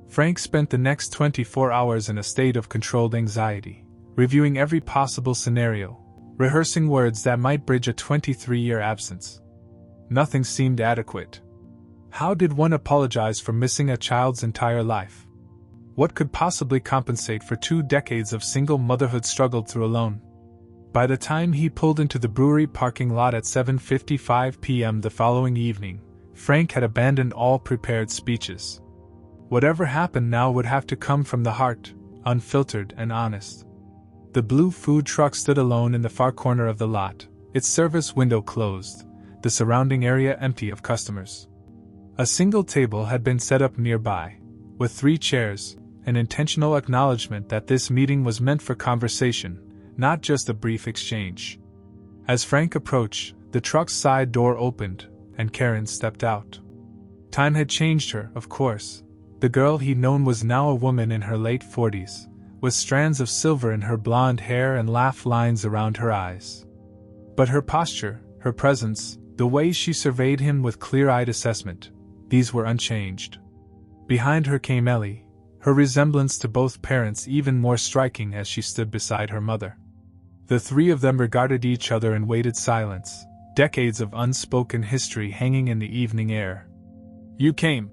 Frank spent the next 24 hours in a state of controlled anxiety, reviewing every possible scenario, rehearsing words that might bridge a 23-year absence. Nothing seemed adequate. How did one apologize for missing a child's entire life? What could possibly compensate for 2 decades of single motherhood struggled through alone? By the time he pulled into the brewery parking lot at 7:55 p.m. the following evening, Frank had abandoned all prepared speeches. Whatever happened now would have to come from the heart, unfiltered and honest. The blue food truck stood alone in the far corner of the lot, its service window closed, the surrounding area empty of customers. A single table had been set up nearby, with 3 chairs, an intentional acknowledgement that this meeting was meant for conversation, not just a brief exchange. As Frank approached, the truck's side door opened, and Karen stepped out. Time had changed her, of course. The girl he'd known was now a woman in her late 40s, with strands of silver in her blonde hair and laugh lines around her eyes. But her posture, her presence, the way she surveyed him with clear-eyed assessment, these were unchanged. Behind her came Ellie, her resemblance to both parents even more striking as she stood beside her mother. The 3 of them regarded each other in weighted silence, decades of unspoken history hanging in the evening air. "You came,"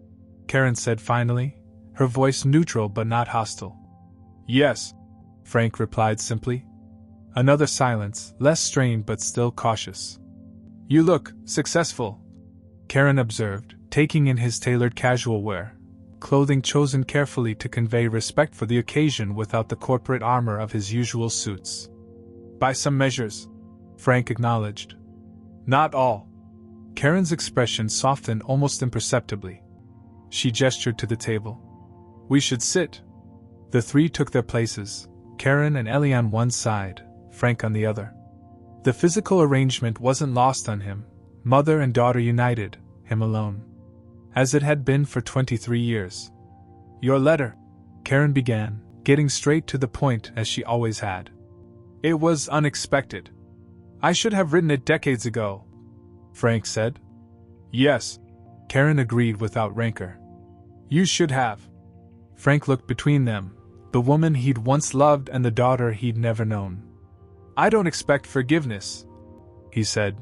Karen said finally, her voice neutral but not hostile. "Yes," Frank replied simply. Another silence, less strained but still cautious. "You look successful," Karen observed, taking in his tailored casual wear, clothing chosen carefully to convey respect for the occasion without the corporate armor of his usual suits. "By some measures," Frank acknowledged. "Not all." Karen's expression softened almost imperceptibly. She gestured to the table. "We should sit." The 3 took their places, Karen and Ellie on one side, Frank on the other. The physical arrangement wasn't lost on him, mother and daughter united, him alone. As it had been for 23 years. "Your letter," Karen began, getting straight to the point as she always had. "It was unexpected. I should have written it decades ago," Frank said. "Yes," Karen agreed without rancor. "You should have." Frank looked between them, the woman he'd once loved and the daughter he'd never known. "I don't expect forgiveness," he said.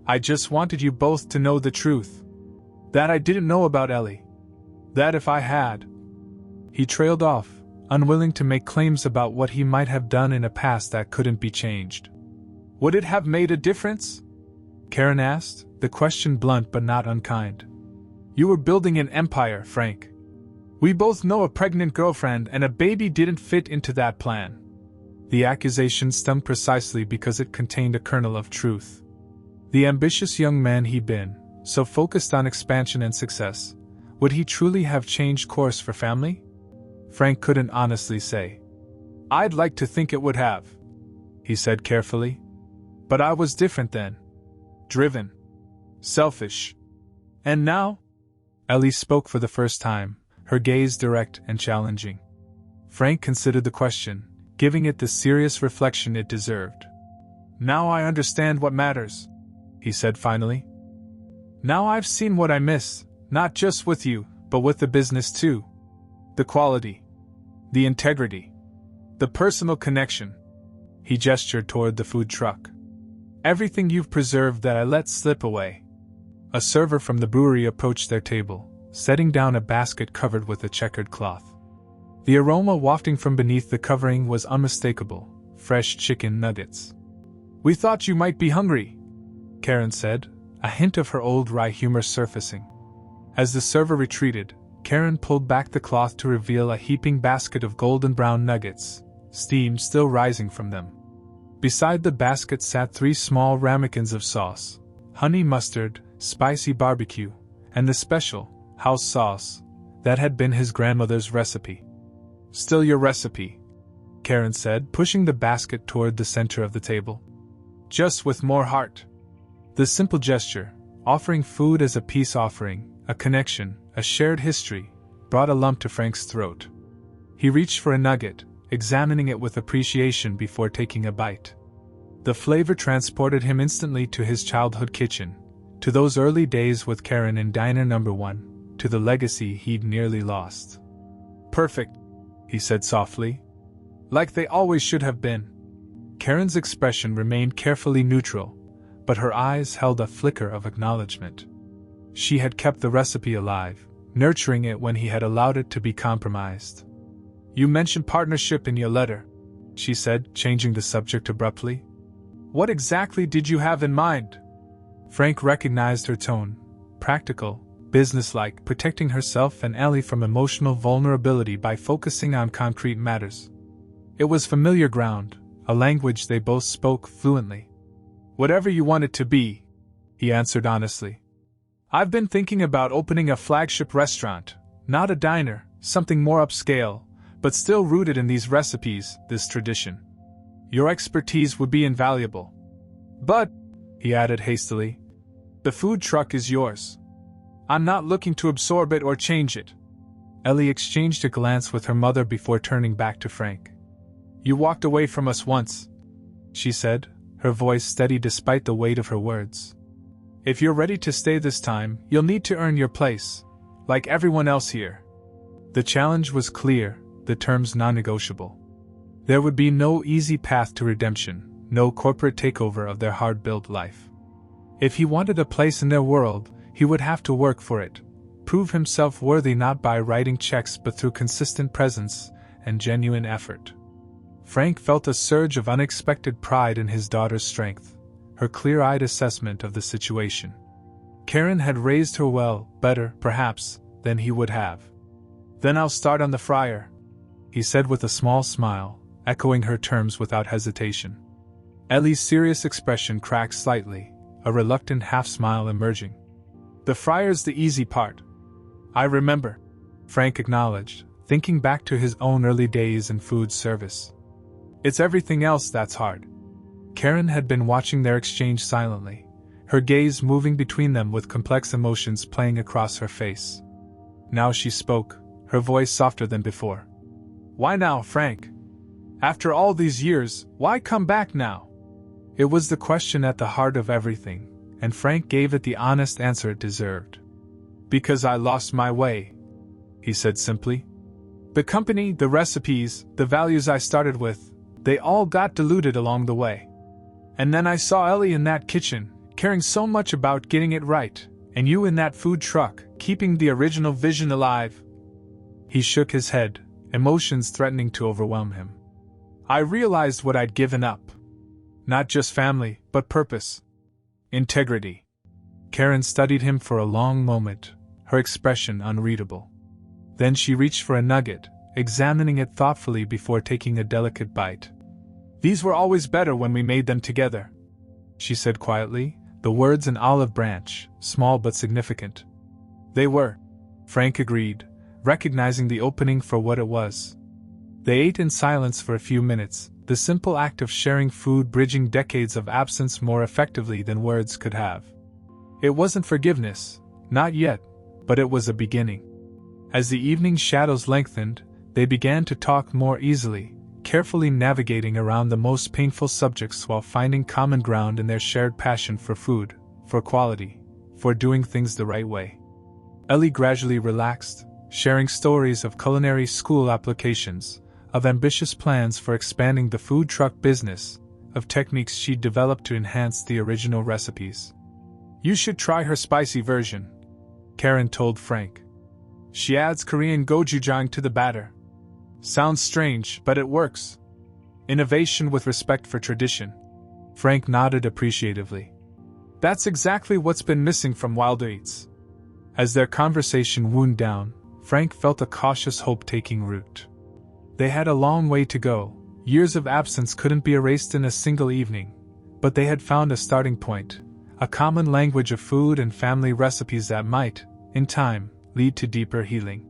"I just wanted you both to know the truth. That I didn't know about Ellie. That if I had..." He trailed off, unwilling to make claims about what he might have done in a past that couldn't be changed. "Would it have made a difference?" Karen asked, the question blunt but not unkind. "You were building an empire, Frank. We both know a pregnant girlfriend and a baby didn't fit into that plan." The accusation stung precisely because it contained a kernel of truth. The ambitious young man he'd been, so focused on expansion and success, would he truly have changed course for family? Frank couldn't honestly say. "I'd like to think it would have," he said carefully. "But I was different then. Driven. Selfish. And now?" Ellie spoke for the first time, her gaze direct and challenging. Frank considered the question, giving it the serious reflection it deserved. "Now I understand what matters," he said finally. "Now I've seen what I miss, not just with you, but with the business too. The quality. The integrity. The personal connection. He gestured toward the food truck. Everything you've preserved that I let slip away. A server from the brewery approached their table, setting down a basket covered with a checkered cloth. The aroma wafting from beneath the covering was unmistakable, fresh chicken nuggets. "We thought you might be hungry," Karen said, a hint of her old wry humor surfacing. As the server retreated, Karen pulled back the cloth to reveal a heaping basket of golden brown nuggets, steam still rising from them. Beside the basket sat 3 small ramekins of sauce, honey mustard, spicy barbecue, and the special, house sauce, that had been his grandmother's recipe. "Still your recipe," Karen said, pushing the basket toward the center of the table. "Just with more heart." The simple gesture, offering food as a peace offering, a connection, a shared history, brought a lump to Frank's throat. He reached for a nugget, examining it with appreciation before taking a bite. The flavor transported him instantly to his childhood kitchen, to those early days with Karen in Diner No. 1, to the legacy he'd nearly lost. "Perfect," he said softly. "Like they always should have been." Karen's expression remained carefully neutral, but her eyes held a flicker of acknowledgement. She had kept the recipe alive, nurturing it when he had allowed it to be compromised. "You mentioned partnership in your letter," she said, changing the subject abruptly. "What exactly did you have in mind?" Frank recognized her tone, practical, businesslike, protecting herself and Ellie from emotional vulnerability by focusing on concrete matters. It was familiar ground, a language they both spoke fluently. "Whatever you want it to be," he answered honestly. "I've been thinking about opening a flagship restaurant, not a diner, something more upscale, but still rooted in these recipes, this tradition. Your expertise would be invaluable. But," he added hastily, "the food truck is yours. I'm not looking to absorb it or change it." Ellie exchanged a glance with her mother before turning back to Frank. "You walked away from us once," she said, her voice steady despite the weight of her words. "If you're ready to stay this time, you'll need to earn your place, like everyone else here." The challenge was clear, the terms non-negotiable. There would be no easy path to redemption, no corporate takeover of their hard-built life. If he wanted a place in their world, he would have to work for it, prove himself worthy not by writing checks but through consistent presence and genuine effort. Frank felt a surge of unexpected pride in his daughter's strength, her clear-eyed assessment of the situation. Karen had raised her well, better, perhaps, than he would have. "Then I'll start on the fryer," he said with a small smile, echoing her terms without hesitation. Ellie's serious expression cracked slightly, a reluctant half-smile emerging. "The fryer's the easy part." "I remember," Frank acknowledged, thinking back to his own early days in food service. "It's everything else that's hard." Karen had been watching their exchange silently, her gaze moving between them with complex emotions playing across her face. Now she spoke, her voice softer than before. "Why now, Frank? After all these years, why come back now?" It was the question at the heart of everything, and Frank gave it the honest answer it deserved. "Because I lost my way," he said simply. "The company, the recipes, the values I started with, they all got diluted along the way. And then I saw Ellie in that kitchen, caring so much about getting it right, and you in that food truck, keeping the original vision alive." He shook his head, emotions threatening to overwhelm him. "I realized what I'd given up. Not just family, but purpose. Integrity." Karen studied him for a long moment, her expression unreadable. Then she reached for a nugget, examining it thoughtfully before taking a delicate bite. "These were always better when we made them together," she said quietly, the words an olive branch, small but significant. "They were," Frank agreed, recognizing the opening for what it was. They ate in silence for a few minutes, the simple act of sharing food bridging decades of absence more effectively than words could have. It wasn't forgiveness, not yet, but it was a beginning. As the evening shadows lengthened, they began to talk more easily, carefully navigating around the most painful subjects while finding common ground in their shared passion for food, for quality, for doing things the right way. Ellie gradually relaxed, sharing stories of culinary school applications, of ambitious plans for expanding the food truck business, of techniques she'd developed to enhance the original recipes. "You should try her spicy version," Karen told Frank. "She adds Korean gochujang to the batter. Sounds strange, but it works. Innovation with respect for tradition." Frank nodded appreciatively. "That's exactly what's been missing from Wilder Eats." As their conversation wound down, Frank felt a cautious hope taking root. They had a long way to go. Years of absence couldn't be erased in a single evening, but they had found a starting point, a common language of food and family recipes that might, in time, lead to deeper healing.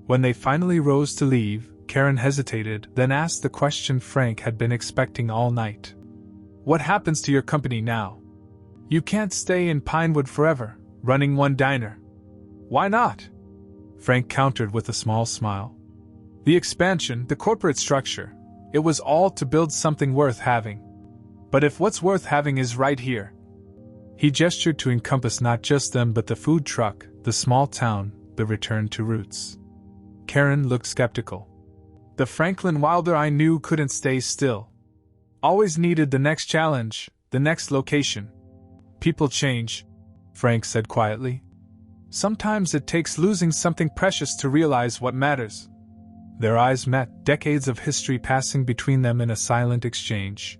When they finally rose to leave, Karen hesitated, then asked the question Frank had been expecting all night. "What happens to your company now? You can't stay in Pinewood forever, running one diner." "Why not?" Frank countered with a small smile. "The expansion, the corporate structure, it was all to build something worth having. But if what's worth having is right here." He gestured to encompass not just them but the food truck, the small town, the return to roots. Karen looked skeptical. "The Franklin Wilder I knew couldn't stay still. Always needed the next challenge, the next location." "People change," Frank said quietly. "Sometimes it takes losing something precious to realize what matters." Their eyes met, decades of history passing between them in a silent exchange.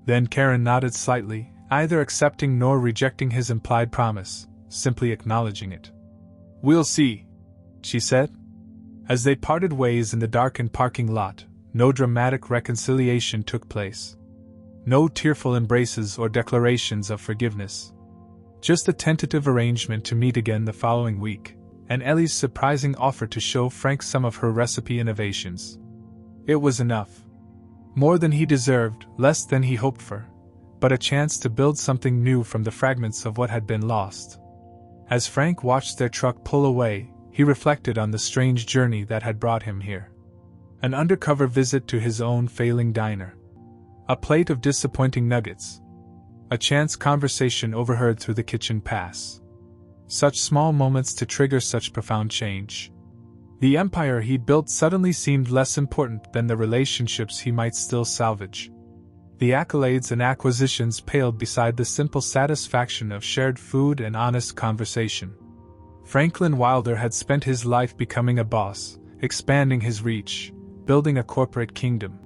Then Karen nodded slightly, neither accepting nor rejecting his implied promise, simply acknowledging it. "We'll see," she said. As they parted ways in the darkened parking lot, no dramatic reconciliation took place. No tearful embraces or declarations of forgiveness. Just a tentative arrangement to meet again the following week, and Ellie's surprising offer to show Frank some of her recipe innovations. It was enough. More than he deserved, less than he hoped for, but a chance to build something new from the fragments of what had been lost. As Frank watched their truck pull away, he reflected on the strange journey that had brought him here. An undercover visit to his own failing diner. A plate of disappointing nuggets. A chance conversation overheard through the kitchen pass. Such small moments to trigger such profound change. The empire he'd built suddenly seemed less important than the relationships he might still salvage. The accolades and acquisitions paled beside the simple satisfaction of shared food and honest conversation. Franklin Wilder had spent his life becoming a boss, expanding his reach, building a corporate kingdom.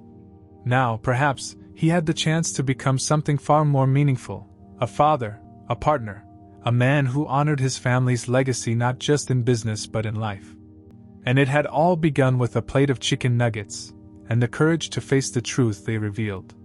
Now, perhaps, he had the chance to become something far more meaningful, a father, a partner, a man who honored his family's legacy not just in business but in life. And it had all begun with a plate of chicken nuggets, and the courage to face the truth they revealed.